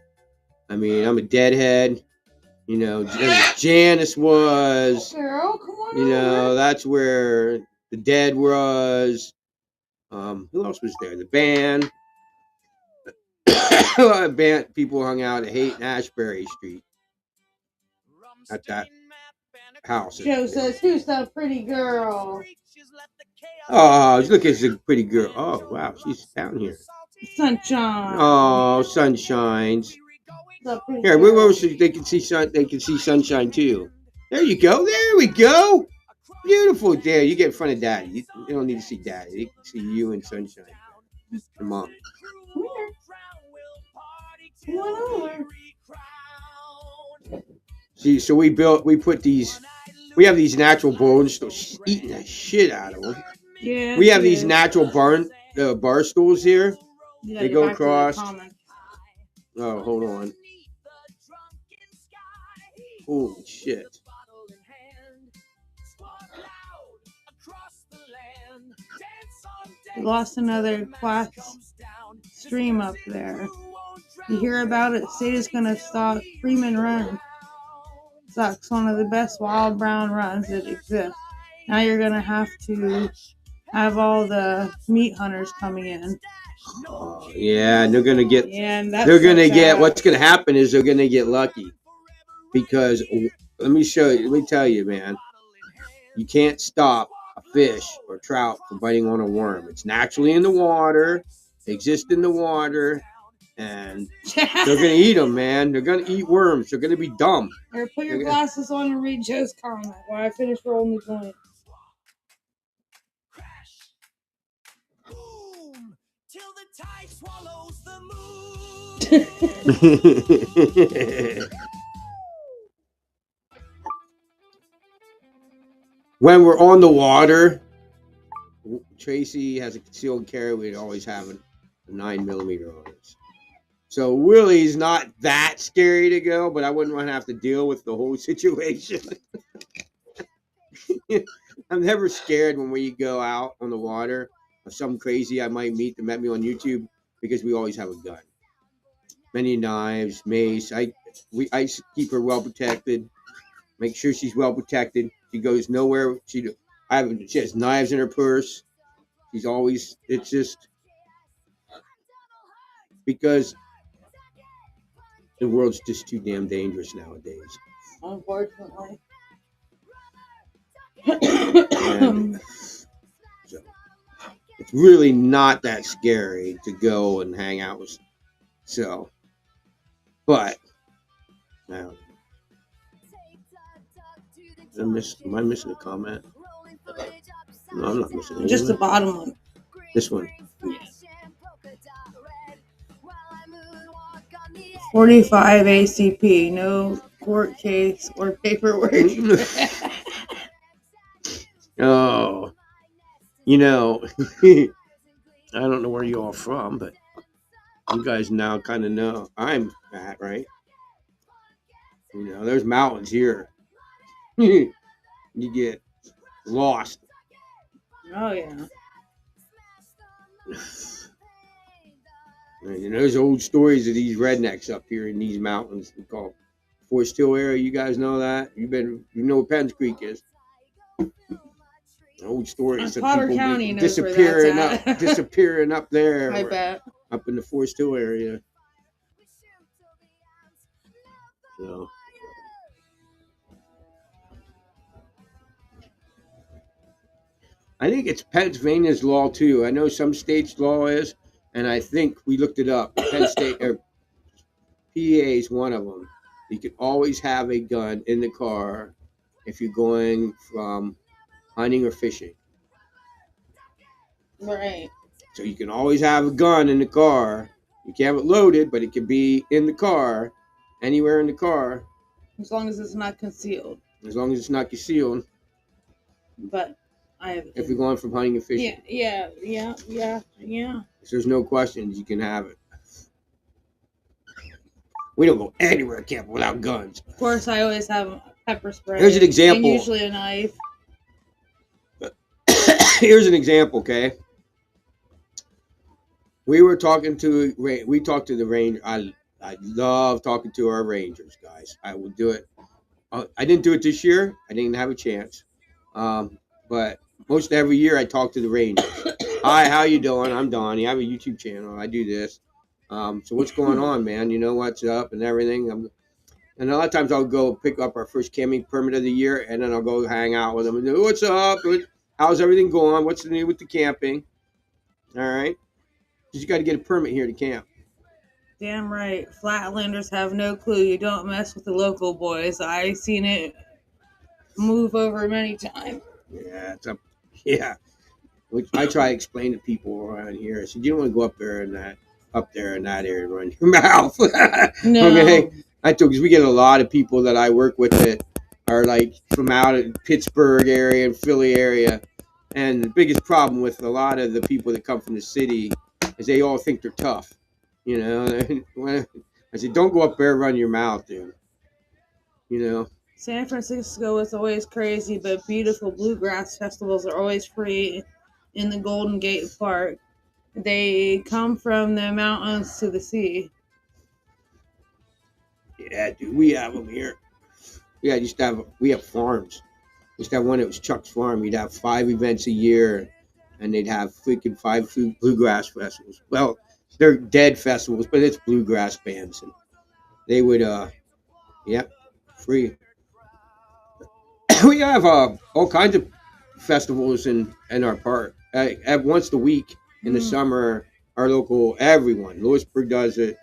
I mean, I'm a deadhead. You know, Janice was. Girl, come on You know, over. that's where the Dead was. Who else was there? The band. A lot of band people hung out at Haight and Ashbury Street at that house. Joe says, "Who's that pretty girl?" Oh, look at this pretty girl. Oh, wow, she's down here. Sunshine. Oh, sunshines. The pretty Here, girl. where they can see sun. They can see sunshine too. There you go. There we go. Beautiful. There, you get in front of Daddy. You don't need to see Daddy. They can see you and sunshine. And Mom. Come here. Come on over. See, so we put these. We have these natural bones. She's eating the shit out of them. Yeah. We have these natural bar stools here. Yeah, They get go back to the across. comment. Oh, hold on. Holy shit. We lost another class stream up there. You hear about it? State is going to stop Freeman Run. Sucks. One of the best wild brown runs that exist. Now you're going to have all the meat hunters coming in. Yeah, and they're gonna get. Yeah, and They're gonna get. What's gonna happen is they're gonna get lucky, because let me tell you, man. You can't stop a fish or trout from biting on a worm. It's naturally in the water. They exist in the water, and they're gonna eat them, man. They're gonna eat worms. They're gonna be dumb. Here, put your glasses on and read Joe's comment while I finish rolling the joint. Till the tide swallows the moon. When we're on the water, Tracy has a concealed carry. We'd always have a 9mm on us. So really, it's not that scary to go, but I wouldn't want to have to deal with the whole situation. I'm never scared when we go out on the water of some crazy I might meet that met me on YouTube, because we always have a gun. Many knives, mace. I keep her well protected. Make sure she's well protected. She goes nowhere. She has knives in her purse. She's always. It's just because the world's just too damn dangerous nowadays. Unfortunately. And so it's really not that scary to go and hang out with. So, but now, am I missing a comment? No, I'm not missing. Just the bottom one. This one. Yeah. 45 ACP. No court case or paperwork. Oh, you know, I don't know where you all from, but you guys now kind of know I'm at, right? You know, there's mountains here. You get lost. Oh, yeah. And there's old stories of these rednecks up here in these mountains. They call Forest Hill area. You guys know that? You know where Penns Creek is. Old stories of Potter people County knows disappearing where that's at. disappearing up there. I bet. Up in the Forest Hill area. So. I think it's Pennsylvania's law too. I know some states' law is, and I think we looked it up. Penn State or PA is one of them. You can always have a gun in the car if you're going from hunting or fishing. Right. So you can always have a gun in the car. You can't have it loaded, but it can be in the car, anywhere in the car. As long as it's not concealed. As long as it's not concealed. But I have. If you're going from hunting and fishing. Yeah. If there's no questions, you can have it. We don't go anywhere camp without guns. Of course, I always have pepper spray. Here's an example. And usually a knife. Here's an example, okay? We talked to the ranger. I love talking to our rangers, guys. I will do it. I didn't do it this year. I didn't have a chance. But most every year I talk to the Rangers. Hi, how you doing? I'm Donnie. I have a YouTube channel. I do this. So what's going on, man? You know what's up and everything. And a lot of times I'll go pick up our first camping permit of the year, and then I'll go hang out with them and do, what's up? How's everything going? What's the new with the camping? All right. Because you got to get a permit here to camp. Damn right. Flatlanders have no clue. You don't mess with the local boys. I seen it move over many times. Yeah, yeah. Which I try to explain to people around here. I said, you don't want to go up there in that area and run your mouth. No. Okay. I told because we get a lot of people that I work with that are like from out in Pittsburgh area and Philly area. And the biggest problem with a lot of the people that come from the city is they all think they're tough. You know, I said, don't go up there and run your mouth, dude. You know. San Francisco is always crazy, but beautiful bluegrass festivals are always free in the Golden Gate Park. They come from the mountains to the sea. Yeah, dude, we have them here. Yeah, we have farms. We used to have one that was Chuck's Farm. We'd have 5 events a year, and they'd have freaking 5 bluegrass festivals. Well, they're dead festivals, but it's bluegrass bands, and they would, free. We have all kinds of festivals in our park. At once a week in the summer, our local everyone, Lewisburg does it.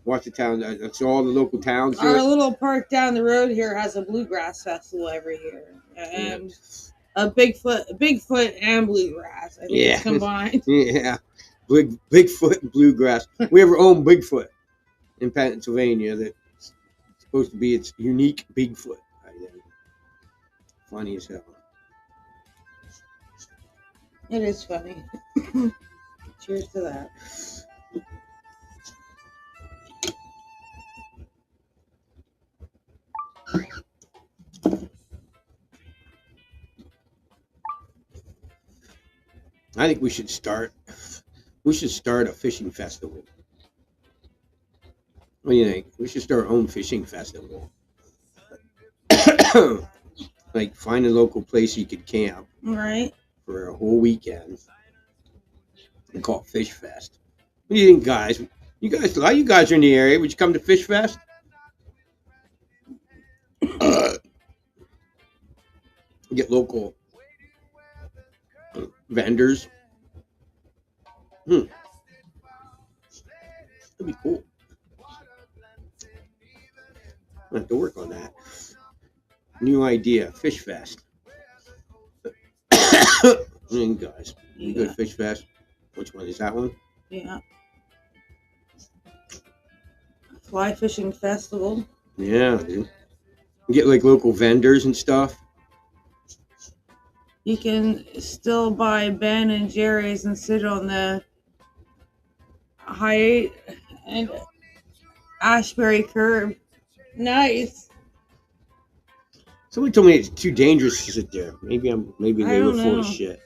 Washington, that's all the local towns do Our it. little park down the road here has a bluegrass festival every year, and a Bigfoot and bluegrass. I think it's combined. Yeah, Bigfoot and bluegrass. We have our own Bigfoot in Pennsylvania that's supposed to be its unique Bigfoot. Funny as hell. It is funny. Cheers to that. I think we should start a fishing festival. What do you think? We should start our own fishing festival. Like find a local place you could camp. Right. For a whole weekend. And call it Fish Fest. What do you think, guys? A lot of you guys are in the area. Would you come to Fish Fest? Get local vendors. That'd be cool. I have to work on that. New idea, Fish Fest. Guys, you go to Fish Fest. Which one is that one? Yeah. Fly fishing festival. Yeah, dude. You get like local vendors and stuff. You can still buy Ben and Jerry's and sit on the Hyatt and Ashbury curb. Nice. Somebody told me it's too dangerous to sit there. Maybe they were full of shit.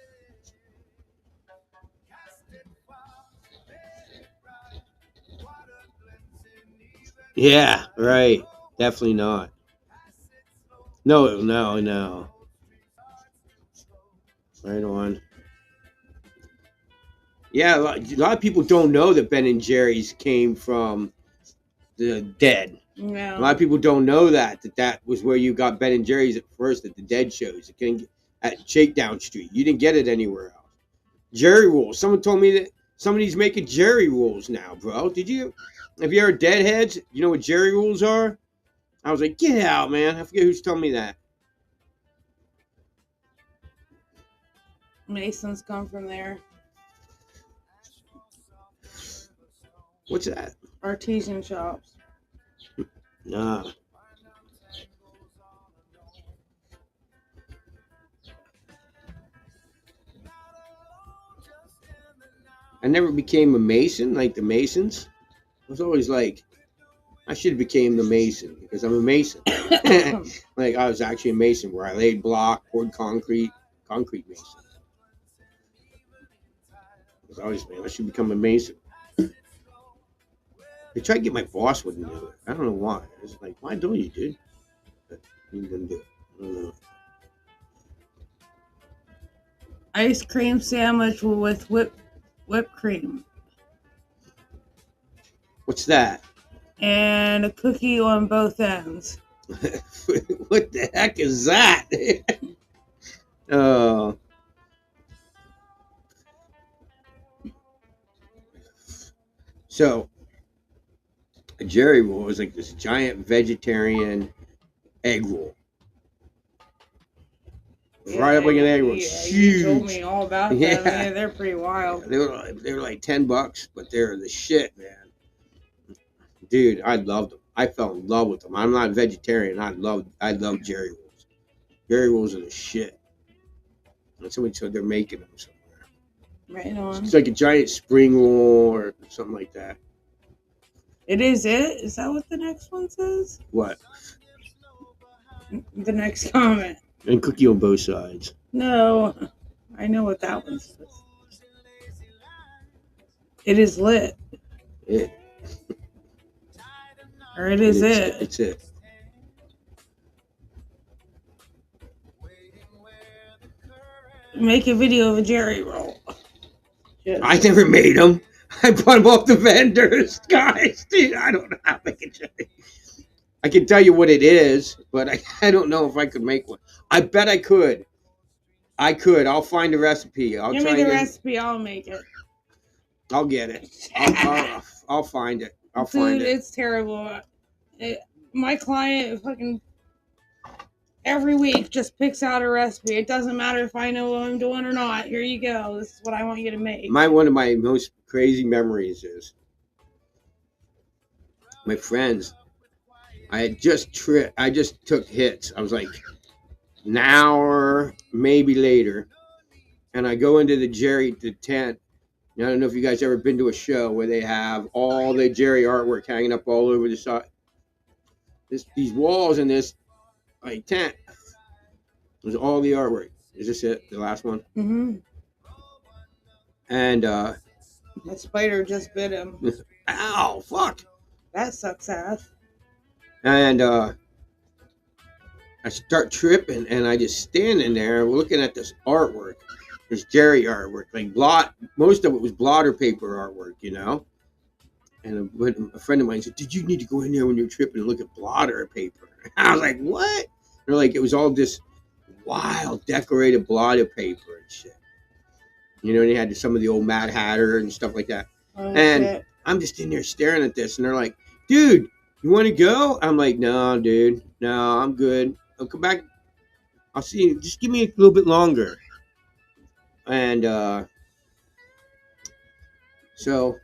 Yeah, right. Definitely not. No. Right on. Yeah, a lot of people don't know that Ben and Jerry's came from the Dead. No. A lot of people don't know that was where you got Ben and Jerry's at first at the Dead shows. At Shakedown Street. You didn't get it anywhere else. Jerry Rolls. Someone told me that somebody's making Jerry Rolls now, bro. Did you? Have you heard Deadheads? You know what Jerry Rolls are? I was like, get out, man. I forget who's telling me that. Masons come from there. What's that? Artesian shops. Nah. I never became a Mason like the Masons. I was always like, I should have became the Mason because I'm a Mason. Like I was actually a Mason where I laid block, poured concrete Mason. I was always, man, I should become a Mason. They tried to get my boss wouldn't do it. I don't know why. I was like, why don't you, dude? But What are you gonna do? I don't know. Ice cream sandwich with whipped cream What's that? and a cookie on both ends. What the heck is that? Oh. So, a Jerry roll is like this giant vegetarian egg roll. Right up like an egg roll. It's huge. You told me all about them. Yeah. Yeah, they're pretty wild. They were like $10, but they're the shit, man. Dude, I loved them. I fell in love with them. I'm not vegetarian. I love Jerry rolls. Jerry rolls are the shit. And somebody said they're making them somewhere. Right on. It's like a giant spring roll or something like that. It is it? Is that what the next one says? What? The next comment. And cookie on both sides. No, I know what that one says. It is lit. Or it is it. It's it. Make a video of a Jerry roll. Just. I never made them. I bought them off the vendors. Guys, dude, I don't know how to make a Jerry. I can tell you what it is, but I don't know if I could make one. I bet I could. I'll find the recipe. Give me the recipe. I'll make it. I'll get it. I'll find it. I'll find it. It's terrible. My client fucking every week just picks out a recipe. It doesn't matter if I know what I'm doing or not. Here you go. This is what I want you to make. One of my most crazy memories is my friends. I just took hits. I was like an hour, maybe later, and I go into the tent. I don't know if you guys ever been to a show where they have all the Jerry artwork hanging up all over the side. These walls in this like tent. There's all the artwork. Is this it? The last one? Mm-hmm. And that spider just bit him. Ow! Fuck. That sucks ass. And I start tripping, and I just stand in there looking at this artwork, this Jerry artwork, like most of it was blotter paper artwork, you know. And a friend of mine said, "Did you need to go in there when you're tripping and look at blotter paper?" And I was like, "What?" They're like, it was all this wild decorated blotter paper and shit. You know, they had some of the old Mad Hatter and stuff like that. Oh, and shit. I'm just in there staring at this, and they're like, "Dude, you want to go?" I'm like, "No, dude. No, I'm good. I'll come back. I'll see you. Just give me a little bit longer." And so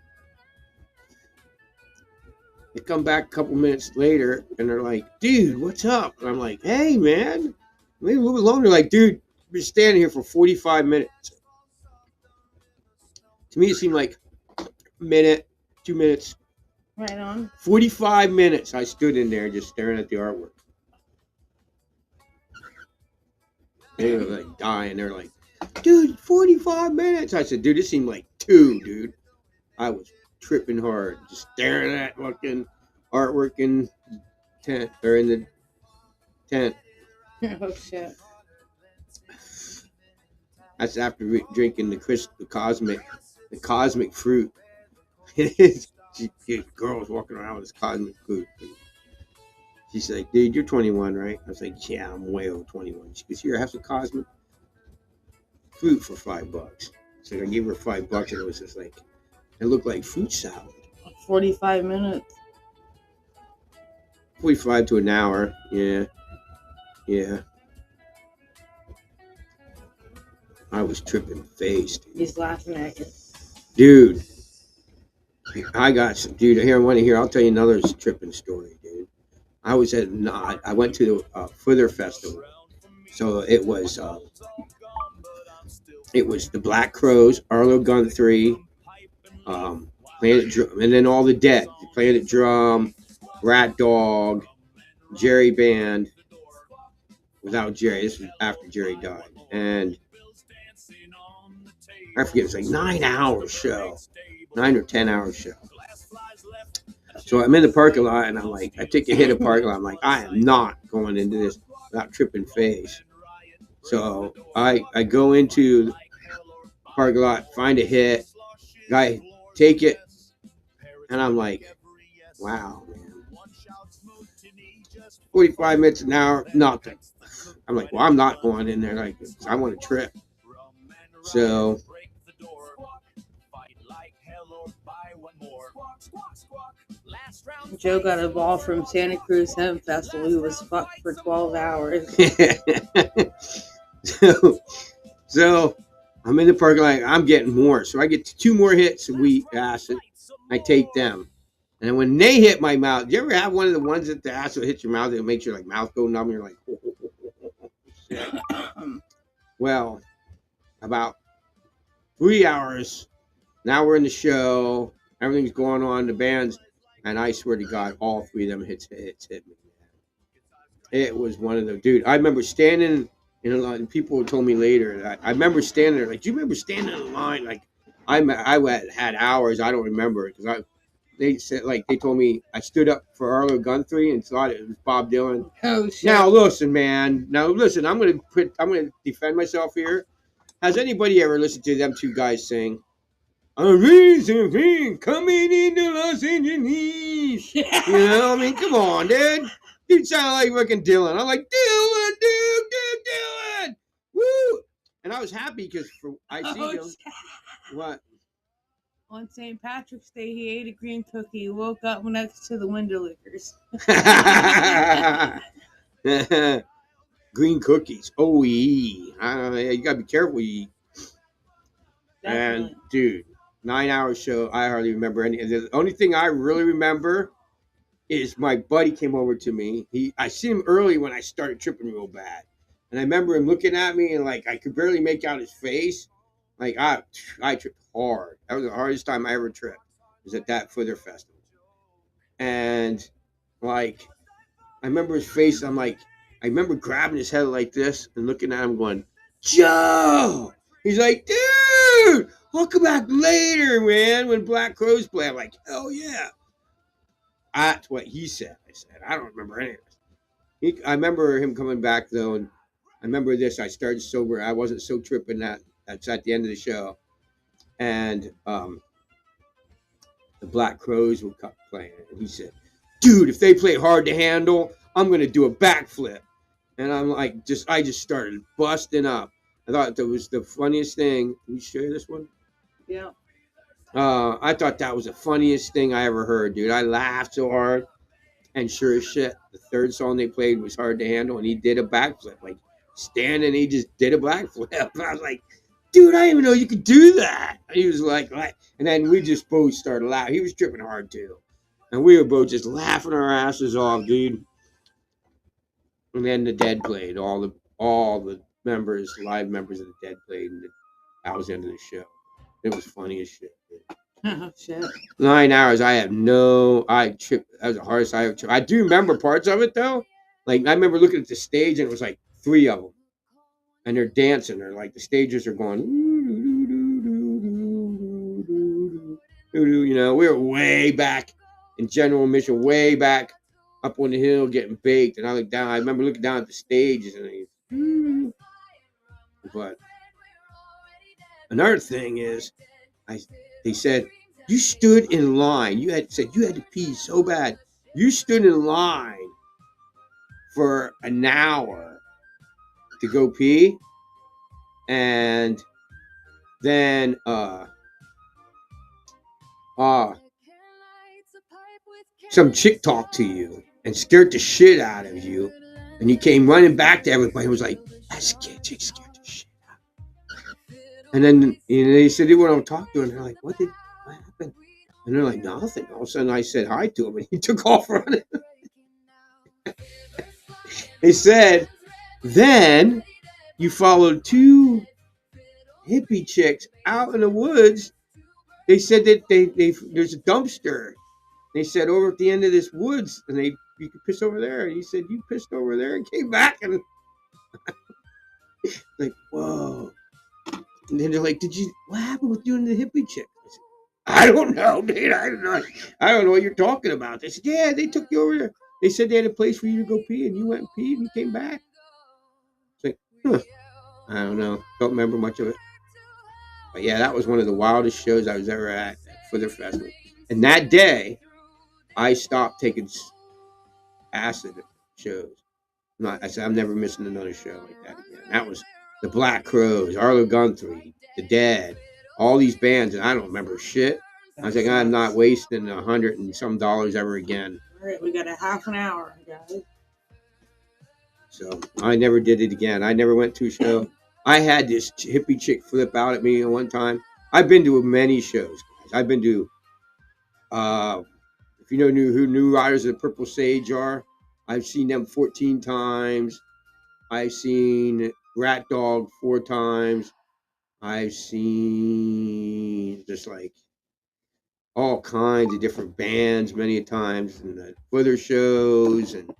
they come back a couple minutes later, and they're like, "Dude, what's up?" And I'm like, "Hey, man, maybe a little bit longer." Like, dude, we've been standing here for 45 minutes. To me, it seemed like a minute, 2 minutes. Right on. 45 minutes I stood in there just staring at the artwork. They were like dying. They're like, "Dude, 45 minutes." I said, "Dude, it seemed like 2, dude." I was tripping hard, just staring at fucking artwork in tent or in the tent. Oh shit. That's after drinking the cosmic fruit. Girl was walking around with this cosmic fruit. She's like, "Dude, you're 21, right?" I was like, "Yeah, I'm way over 21." She goes, "Here, have some cosmic fruit for $5." So I gave her $5, and it was just like, it looked like fruit salad. 45 minutes. 45 to an hour. Yeah. I was tripping face, dude. He's laughing at you. Dude, I got some. Dude, here, I want to hear. I'll tell you another tripping story, dude. I went to the Further Festival. So it was the Black Crows, Arlo Gun 3, Planet Drum, and then all the Dead. Planet Drum, Rat Dog, Jerry Band. Without Jerry, this was after Jerry died. And I forget, it's like 9-hour show. 9 or 10-hour show. So I'm in the parking lot, and I'm like, I take a hit of parking lot. I'm like, I am not going into this. without tripping phase. So I go into the parking lot, find a hit, guy take it, and I'm like, wow, man. 45 minutes an hour, nothing. I'm like, well, I'm not going in there. Like, I want to trip. So Joe got a ball from Santa Cruz Hemp Festival. He was fucked for 12 hours. so I'm in the parking lot. I'm getting more. So I get 2 more hits of weed acid. I take them. And when they hit my mouth, do you ever have one of the ones that the acid hits your mouth and it makes your like mouth go numb? You're like, shit. Well, about 3 hours. Now we're in the show. Everything's going on. The band's, and I swear to God, all 3 of them hits hit me. It was one of the dude. I remember standing in a line. People told me later that I remember standing there. Like, do you remember standing in line? Like, I had hours. I don't remember it because they said, like, they told me I stood up for Arlo Guthrie and thought it was Bob Dylan. Oh shit! Now listen, man. Now listen. I'm gonna defend myself here. Has anybody ever listened to them 2 guys sing? A reason for coming into Los Angeles. You know, I mean, come on, dude. Dude sound like fucking Dylan. I'm like, Dylan, Dylan. Woo! And I was happy because I see Dylan. What? On St. Patrick's Day, he ate a green cookie. He woke up next to the window lickers. Green cookies. Oh, you gotta be careful what you eat. Definitely. And dude, 9-hour show. I hardly remember any. The only thing I really remember is my buddy came over to me. I seen him early when I started tripping real bad, and I remember him looking at me and like I could barely make out his face. Like I tripped hard. That was the hardest time I ever tripped. Was at that Footer Festival, and like I remember his face. I'm like, I remember grabbing his head like this and looking at him, going, Joe. He's like, dude, I'll come back later, man, when Black Crows play. I'm like, hell yeah. That's what he said. I said, I don't remember any of this. I remember him coming back, though, and I remember this. I started sober. I wasn't so tripping that's at the end of the show. And the Black Crows were playing it. And he said, dude, if they play Hard to Handle, I'm going to do a backflip. And I'm like, I just started busting up. I thought that was the funniest thing. Can you share this one? Yeah. I thought that was the funniest thing I ever heard, dude. I laughed so hard. And sure as shit, the third song they played was Hard to Handle, and he did a backflip. Like, standing, he just did a backflip. And I was like, dude, I didn't even know you could do that. And he was like, and then we just both started laughing. He was tripping hard, too. And we were both just laughing our asses off, dude. And then the Dead played. All the members, live members of the Dead played, and that was the end of the show. It was funny as shit. Oh shit! 9 hours. I tripped. That was the hardest I ever tripped. I do remember parts of it though. Like I remember looking at the stage and it was like 3 of them, and they're dancing. They're like the stagers are going. You know, we were way back in General Mission, way back up on the hill getting baked, and I looked down. I remember looking down at the stages, and but another thing is, they said you stood in line. You had to pee so bad. You stood in line for an hour to go pee, and then some chick talked to you and scared the shit out of you, and you came running back to everybody and was like, that chick scared the shit out. And then they said they want to talk to her, and they're like, what happened? And they're like, nothing. All of a sudden I said hi to him and he took off running. They said, then you followed 2 hippie chicks out in the woods. They said that there's a dumpster. They said over at the end of this woods, and you could piss over there. And he said, you pissed over there and came back, and like, whoa. And then they're like, what happened with you and the hippie chick? I don't know, dude. I don't know what you're talking about. They said, yeah, they took you over there. They said they had a place for you to go pee, and you went and peed and you came back. Huh. I don't know. Don't remember much of it. But yeah, that was one of the wildest shows I was ever at for the festival. And that day, I stopped taking acid shows. I said, I'm never missing another show like that again. That was the Black Crows, Arlo Guthrie, The Dead, all these bands, and I don't remember shit. I was like, I'm not wasting $100 and some ever again. All right, we got a half an hour, guys. So I never did it again. I never went to a show. I had this hippie chick flip out at me one time. I've been to many shows, guys. I've been to, if you know who New Riders of the Purple Sage are, I've seen them 14 times. I've seen Rat Dog 4 times. I've seen just like all kinds of different bands many times, and the weather shows, and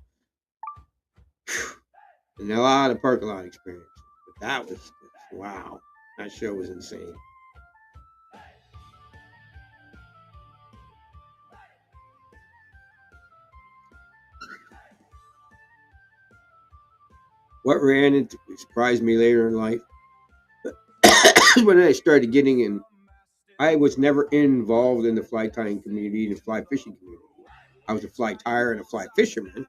a lot of parking lot experience. But that was, wow, that show was insane. What ran into surprised me later in life when I started getting in. I was never involved in the fly tying community and the fly fishing community. I was a fly tyer and a fly fisherman,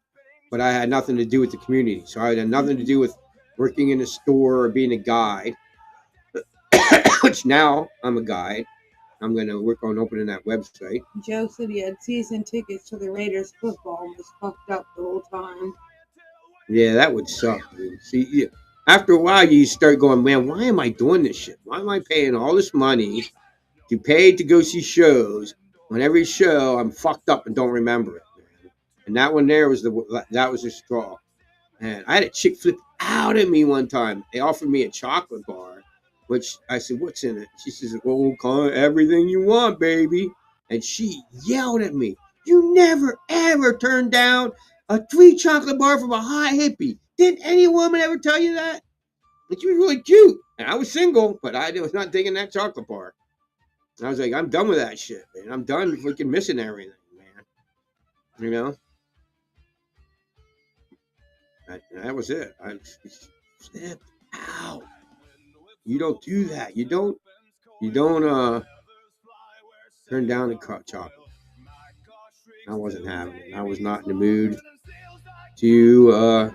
but I had nothing to do with the community. So I had nothing to do with working in a store or being a guide, which now I'm a guide. I'm going to work on opening that website. Joe said he had season tickets to the Raiders football and was fucked up the whole time. Yeah, that would suck, dude. See, after a while, you start going, man, why am I doing this shit? Why am I paying all this money to pay to go see shows when every show I'm fucked up and don't remember it, man? And that one there was the straw. And I had a chick flip out at me one time. They offered me a chocolate bar, which I said, what's in it? She says, oh, everything you want, baby. And she yelled at me, you never, ever turn down a free chocolate bar from a hot hippie. Didn't any woman ever tell you that? But she was really cute. And I was single, but I was not taking that chocolate bar. And I was like, I'm done with that shit, man. I'm done freaking missing everything, man. You know? That was it. I stepped out. You don't do that. You don't turn down the chocolate. I wasn't having it. I was not in the mood to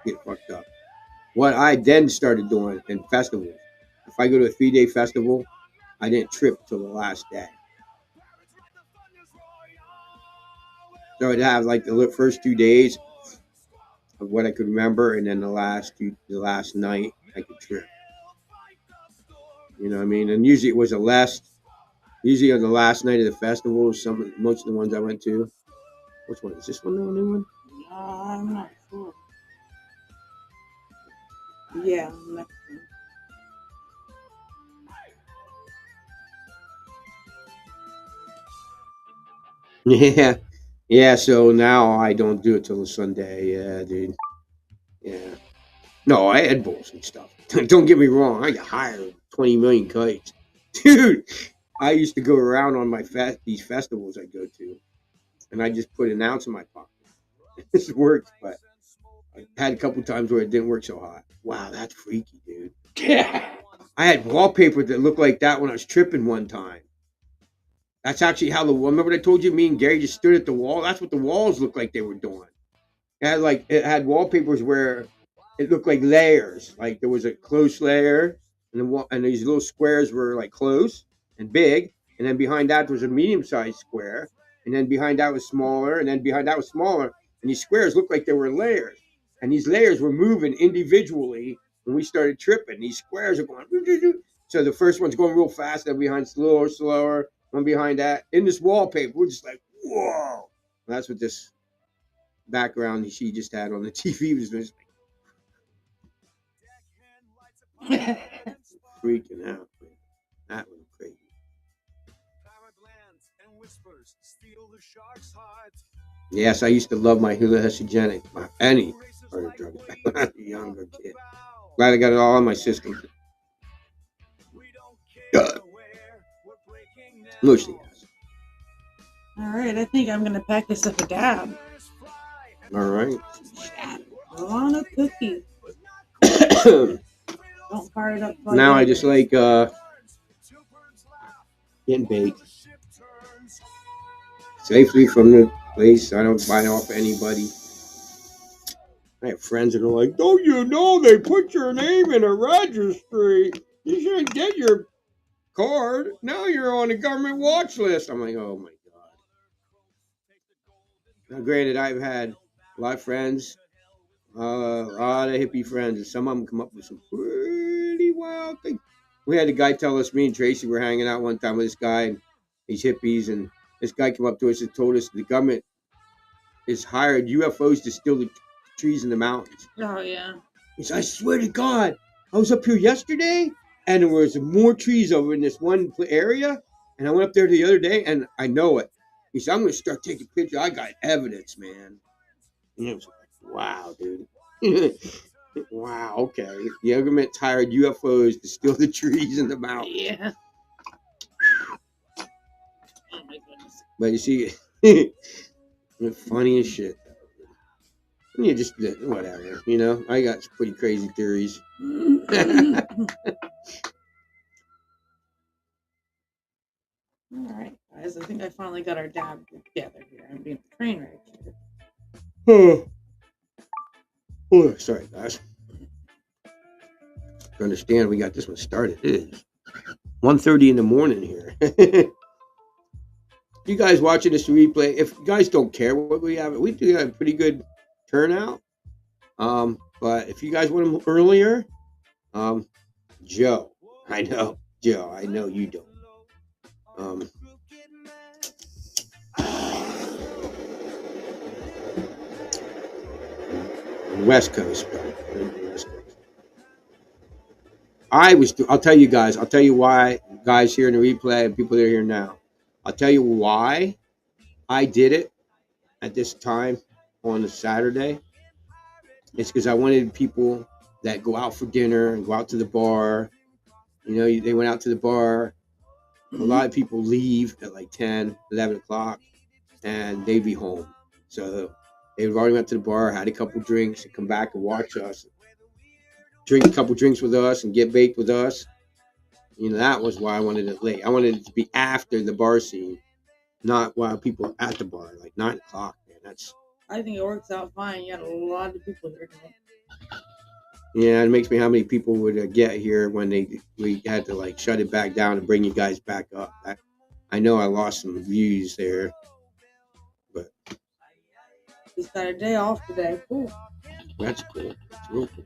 get fucked up. What I then started doing in festivals, if I go to a 3-day festival, I didn't trip till the last day. So I'd have like the first 2 days of what I could remember, and then the last night I could trip. You know what I mean? And usually it was usually on the last night of the festival, most of the ones I went to. Which one? Is this one the new one? I'm not sure. Yeah, next one. Yeah. Yeah, so now I don't do it till the Sunday. Yeah, dude. Yeah. No, I had bulls and stuff. Don't get me wrong. I got hired 20 million kites. Dude, I used to go around on these festivals I go to, and I just put an ounce in my pocket. This worked, but I had a couple times where it didn't work so hot. Wow, that's freaky, dude. Yeah. I had wallpaper that looked like that when I was tripping one time. That's actually how remember what I told you? Me and Gary just stood at the wall. That's what the walls looked like they were doing. It had wallpapers where it looked like layers. Like there was a close layer, and these little squares were like close and big, and then behind that was a medium-sized square, and then behind that was smaller, and then behind that was smaller, and these squares looked like they were layers, and these layers were moving individually when we started tripping. These squares are going, so the first one's going real fast, then behind slower, one behind that. In this wallpaper, we're just like, whoa! And that's what this background she just had on the TV was just like freaking out, man. That was crazy. Yes, I used to love my hallucinogenic, any other drug when I was a younger kid. Glad I got it all on my system. Mostly, yes. All right, I think I'm gonna pack this up a dab. All right. I want a cookie. Don't fire it up. Now I just like getting baked safely from the place. I don't buy off anybody. I have friends that are like, "Don't you know they put your name in a registry? You shouldn't get your card. Now you're on the government watch list." I'm like, "Oh my god." Now, granted, I've had a lot of friends, a lot of hippie friends, and some of them come up with some pretty wild things. We had a guy tell us, me and Tracy were hanging out one time with this guy, and these hippies, and this guy came up to us and told us the government has hired UFOs to steal the trees in the mountains. Oh, yeah. He said, "I swear to God, I was up here yesterday, and there was more trees over in this one area, and I went up there the other day, and I know it." He said, "I'm going to start taking pictures. I got evidence, man." And it was like, wow, dude. Wow, okay. The government hired UFOs to steal the trees in the mountains. Yeah. Oh, my goodness. But you see, funny as shit. And you just, whatever, you know? I got some pretty crazy theories. All right, guys. I think I finally got our dab together here. I'm being a train wreck here. Oh, sorry, guys. To understand, we got this one started. It is 1:30 in the morning here. You guys watching this replay, if you guys don't care what we have, we do have a pretty good turnout. But if you guys want them earlier, Joe, I know you don't. West Coast, West Coast. I'll tell you guys, I'll tell you why, guys here in the replay and people that are here now. I'll tell you why I did it at this time on a Saturday. It's because I wanted people that go out for dinner and go out to the bar. You know, they went out to the bar. A lot of people leave at like 10, 11 o'clock, and they'd be home. So they've already went to the bar, had a couple drinks, and come back and watch us. Drink a couple drinks with us and get baked with us. You know, that was why I wanted it late. I wanted it to be after the bar scene, not while people at the bar, like 9 o'clock, man. I think it works out fine. You got a lot of people here. Yeah, it makes me how many people would get here when we had to like shut it back down and bring you guys back up. I know I lost some views there, but He's got a day off today. Cool. That's cool. That's real cool.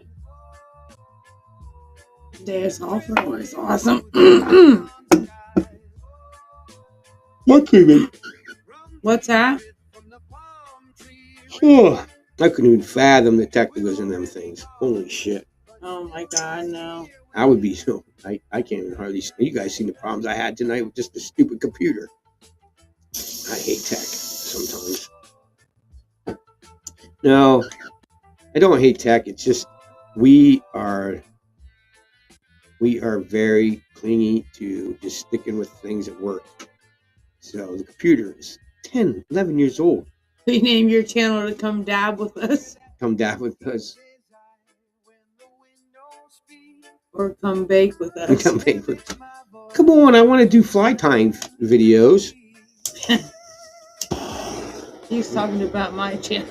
Days off are always awesome. What even? What's that? Oh, I couldn't even fathom the technicals in them things. Holy shit. Oh my god, no. I would be so. I can't even hardly. You guys seen the problems I had tonight with just the stupid computer. I hate tech sometimes. No, I don't hate tech. It's just we are very clingy to just sticking with things that work. So the computer is 10, 11 years old. We name your channel to come dab with us. Come dab with us. Or come bake with us. Come bake with us. Come on, I want to do fly tying videos. He's talking about my channel.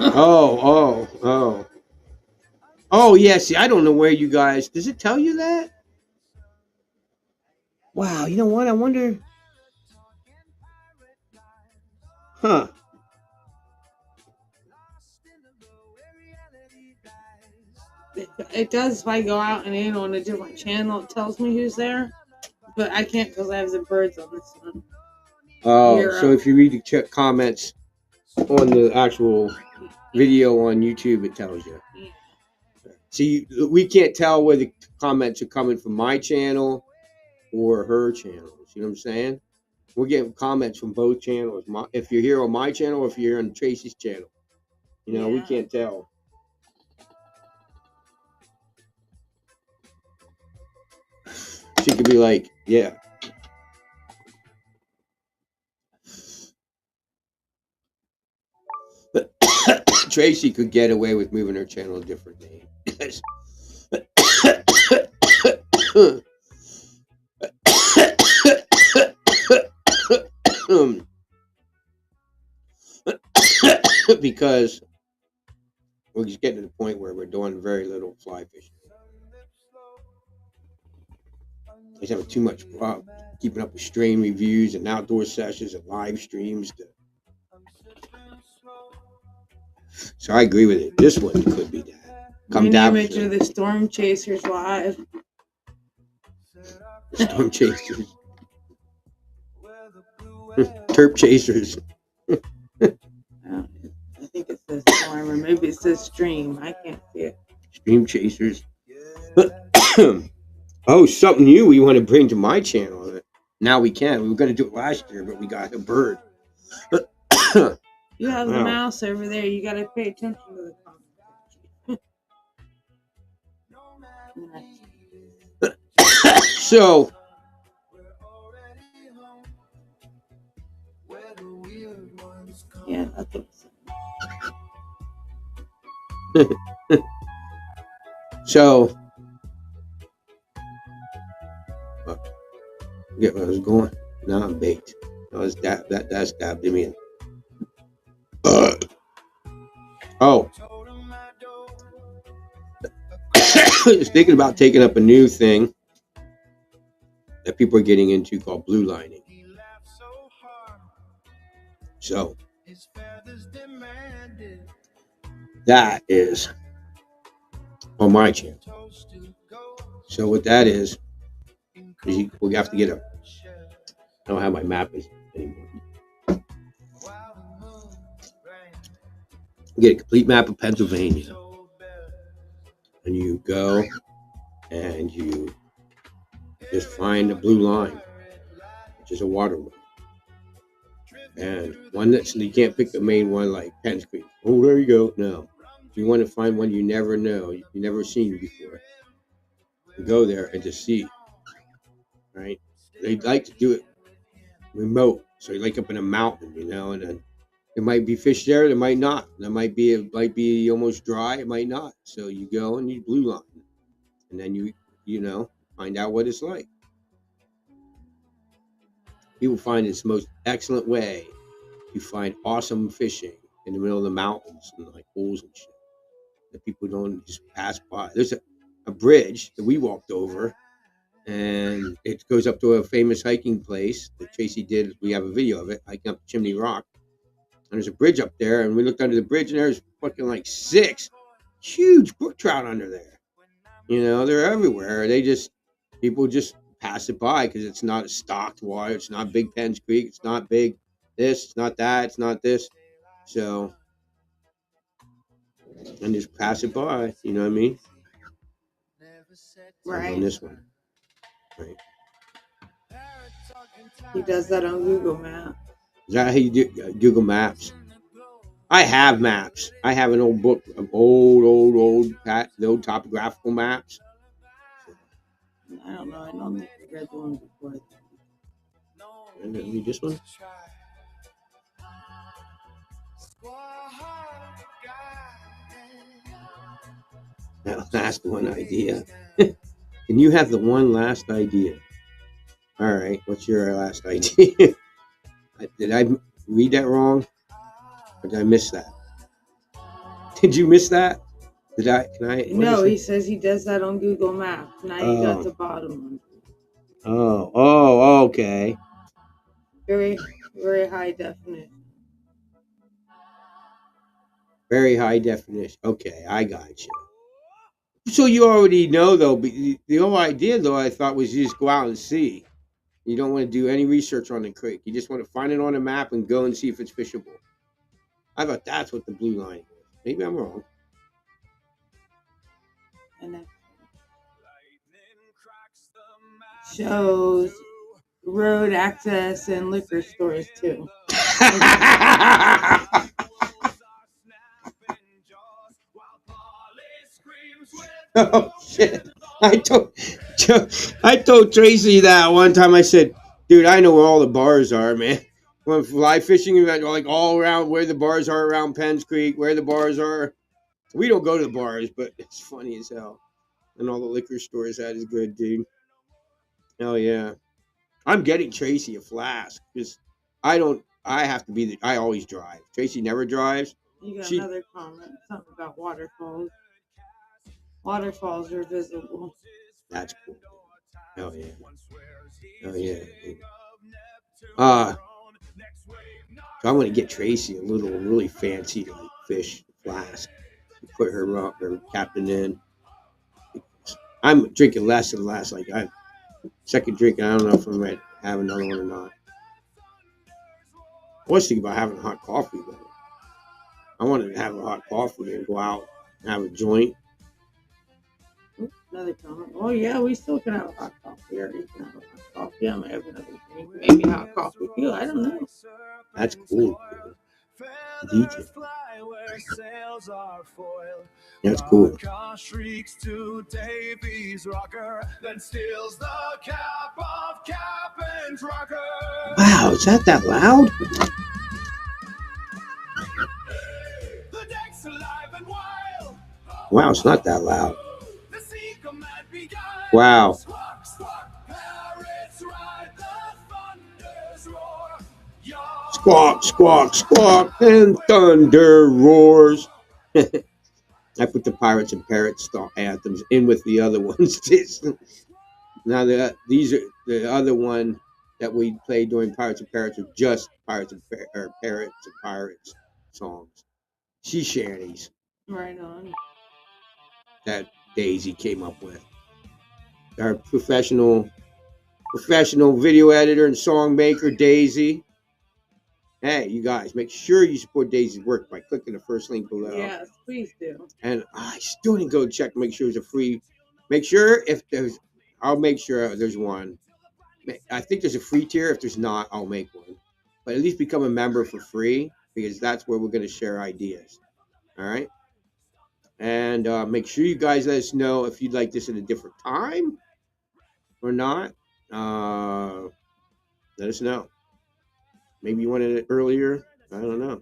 Oh, yeah, see, I don't know where you guys... Does it tell you that? Wow, you know what? I wonder... Huh. It does if I go out and in on a different channel. It tells me who's there. But I can't because I have the birds on this one. Oh, so if you read the comments on the actual video on YouTube, it tells you. Yeah. See, we can't tell where the comments are coming from my channel or her channel. You know what I'm saying? We're getting comments from both channels. If you're here on my channel or if you're on Tracy's channel. You know, we can't tell. She could be like, yeah. Tracy could get away with moving her channel a different name. Because we're just getting to the point where we're doing very little fly fishing. He's having too much problem keeping up with stream reviews and outdoor sessions and live streams. So I agree with it. This one could be that. Come down. Image of the Storm Chasers live. Storm Chasers. Terp Chasers. I think it says storm, or maybe it says stream. I can't see it. Stream Chasers. Oh, something new we want to bring to my channel. Now we can. We were going to do it last year, but we got a bird. You have the mouse over there. You got to pay attention to the comments. So, yeah, that's what so, get where I was going. Now I'm baked. That's dabbed him in. Oh. I was thinking about taking up a new thing that people are getting into called blue lining. So, that is on my channel. So what that is we have to get a, I don't have my map anymore. Get a complete map of Pennsylvania. And you go and you just find a blue line, which is a waterway. And one that's, you can't pick the main one like Penns Creek. Oh, there you go. No. You want to find one you never know, you've never seen before. You go there and just see. Right? They like to do it remote. So you're like up in a mountain, and then there might be fish there, there might not. There might be almost dry, it might not. So you go and you blue line. And then you find out what it's like. People find it's the most excellent way to find awesome fishing in the middle of the mountains and like pools and shit that people don't just pass by. There's a bridge that we walked over, and it goes up to a famous hiking place that Tracy did. We have a video of it, hiking up Chimney Rock. And there's a bridge up there, and we looked under the bridge, and there's fucking like 6 huge brook trout under there. They're everywhere. People just pass it by because it's not a stocked water. It's not big Penns Creek. It's not big this. It's not that. It's not this. So, and just pass it by. You know what I mean? Right. On this one. Right. He does that on Google Maps. Is that how you do Google Maps? I have maps. I have an old book of the old topographical maps. I don't know. I don't think I read the one before. And then read this one. That last one idea. Can you have the one last idea? All right. What's your last idea? Did I read that wrong? Or did I miss that? Did you miss that? No, he says he does that on Google Maps. Now you got the bottom one. Oh, okay. Very, very high definition. Very high definition. Okay, I got you. So you already know, though, but the whole idea, though, I thought was you just go out and see. You don't want to do any research on the creek. You just want to find it on a map and go and see if it's fishable. I thought that's what the blue line is. Maybe I'm wrong. And it shows road access and liquor stores, too. Oh shit! I told Tracy that one time. I said, "Dude, I know where all the bars are, man. When fly fishing, like all around where the bars are around Penns Creek, where the bars are. We don't go to the bars, but it's funny as hell. And all the liquor stores, that is good, dude. Hell yeah. I'm getting Tracy a flask because I have to be I always drive. Tracy never drives. You got She another comment, something about waterfalls. Waterfalls are visible. That's cool. Hell yeah. Oh yeah. Uh so I'm gonna get Tracy a little really fancy like fish flask. Put her captain in. I'm drinking less and less. Like I second drink, and I don't know if I'm ready to have another one or not. I was thinking about having a hot coffee, but I wanted to have a hot coffee and go out and have a joint. Another comment. Oh yeah, we still can have a hot coffee, or you can have a hot coffee. I might have another drink, maybe hot coffee too. I don't know. That's cool. DJ. That's cool. Shrieks to Davies rocker, then steals the cap of Captain's rocker. Wow, is that loud? The deck's alive and wild. Wow, it's not that loud. Wow. Squawk, squawk, squawk, and thunder roars. I put the Pirates and Parrots anthems in with the other ones. Now these are the other one that we played during Pirates and Parrots are just Parrots and Parrots and Pirates songs. Sea shanties. Right on. That Daisy came up with. Our professional video editor and song maker, Daisy. Hey, you guys, make sure you support Daisy's work by clicking the first link below. Yes, please do. And I still didn't go check, make sure it's a free. Make sure if there's, I'll make sure there's one. I think there's a free tier. If there's not, I'll make one. But at least become a member for free because that's where we're going to share ideas. All right. And make sure you guys let us know if you'd like this at a different time or not. Let us know. Maybe you wanted it earlier. I don't know.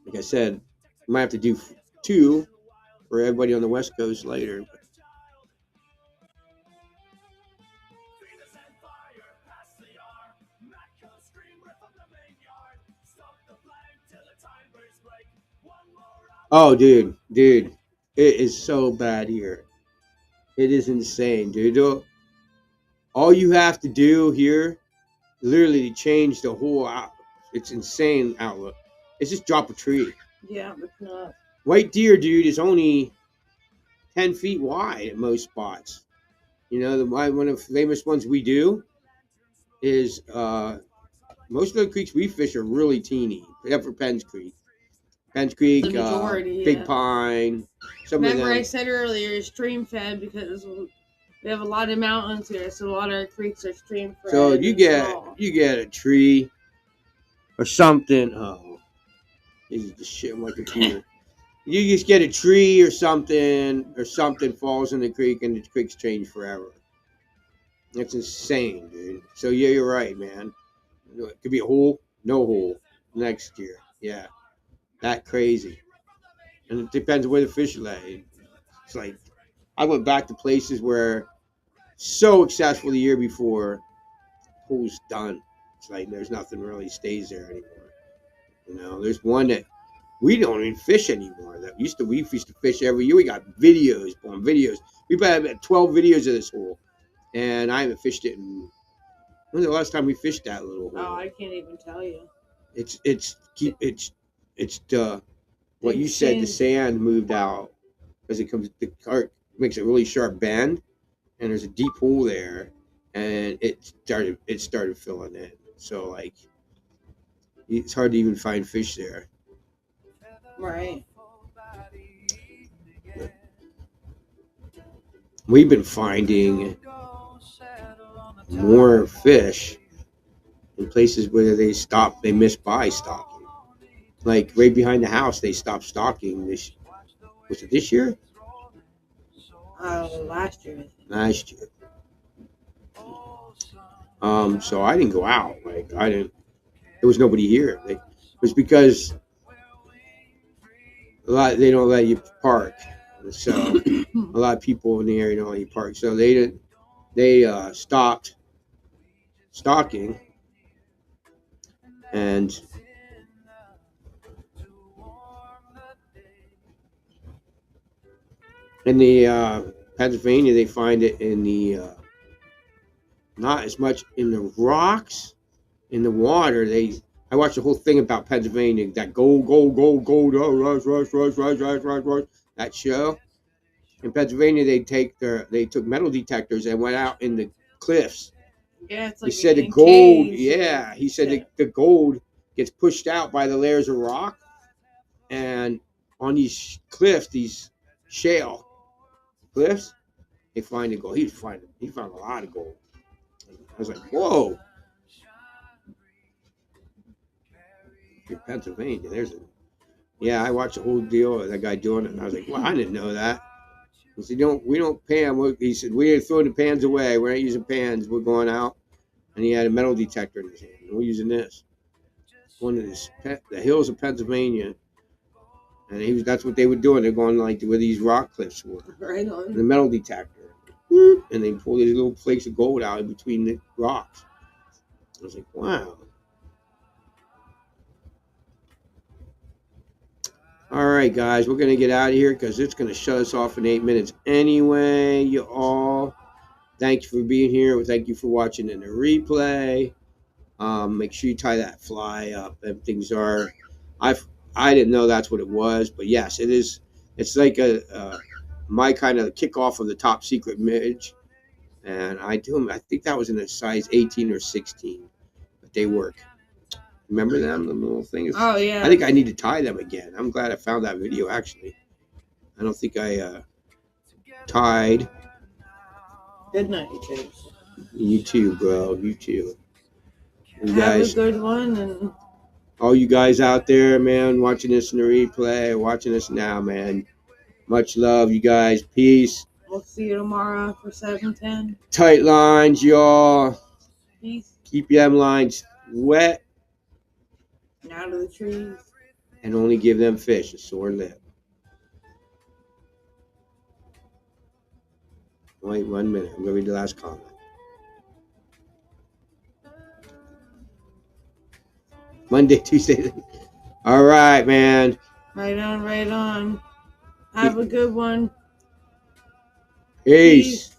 Like I said, I might have to do 2 for everybody on the West Coast later. Oh, dude, it is so bad here. It is insane, dude. All you have to do here, literally, to change the whole out. It's insane outlook. It's just drop a tree. Yeah, it's not. White deer, dude, is only 10 feet wide at most spots. You know, one of the famous ones we do is most of the creeks we fish are really teeny, except for Penn's Creek. Penn's Creek, The majority, Big yeah. Pine. Remember, I said earlier, stream fed because we have a lot of mountains here, so a lot of our creeks are stream fed. So you get a tree or something. Oh, this is the shit on my computer. You just get a tree or something falls in the creek and the creek's changed forever. That's insane, dude. So yeah, you're right, man. It could be a hole, no hole next year. Yeah, that crazy. And it depends where the fish lay. It's like I went back to places where so successful the year before, pool's done. It's like there's nothing really stays there anymore. You know, there's one that we don't even fish anymore. We used to fish every year. We got videos. We probably had 12 videos of this hole, and I haven't fished it in. When's the last time we fished that little hole? Oh, I can't even tell you. It's what you said. The sand moved out as it comes. The cart makes a really sharp bend, and there's a deep hole there, and it started filling in. So like, it's hard to even find fish there. Right. We've been finding more fish in places where they missed by stocking. Like right behind the house, they stopped stocking. Was it this year? Last year. Last year. So I didn't go out. Like there was nobody here. It was because they don't let you park. So a lot of people in the area don't let you park. So they they stopped stocking, and in the Pennsylvania, they find it in the not as much in the rocks, in the water. I watched the whole thing about Pennsylvania, that gold, oh, rush, that show. In Pennsylvania, they took metal detectors and went out in the cliffs. Yeah, it's like he said the in gold, caves. yeah, he said the gold gets pushed out by the layers of rock, and on these cliffs, these shale cliffs, they find the gold. He found a lot of gold. I was like, whoa. In Pennsylvania, yeah, I watched the whole deal of that guy doing it, and I was like, well, I didn't know that. He said, we don't pan. He said, we didn't throw the pans away. We're not using pans. We're going out. And he had a metal detector in his hand. And we're using this. One of the hills of Pennsylvania. And that's what they were doing. They're going like where these rock cliffs were. Right on. The metal detector. And they pull these little flakes of gold out in between the rocks. I was like, wow. All right, guys, we're going to get out of here because it's going to shut us off in 8 minutes anyway. You all, thank you for being here. Thank you for watching in the replay. Make sure you tie that fly up. Things are, I didn't know that's what it was, but yes, it is. It's like my kind of kickoff of the top secret midge, and I think that was in a size 18 or 16, but they work. Remember them, the little things? Oh, yeah. I think I need to tie them again. I'm glad I found that video, actually. I don't think I tied. Good night, Chase. You too, bro. You too. You Have guys, a good one. And all you guys out there, man, watching this in the replay, watching us now, man. Much love, you guys. Peace. we'll see you tomorrow for 7:10. Tight lines, y'all. Peace. Keep your lines wet. And out of the trees. And only give them fish a sore lip. Wait 1 minute. I'm going to read the last comment. Monday, Tuesday. All right, man. Right on, right on. Have a good one. Peace.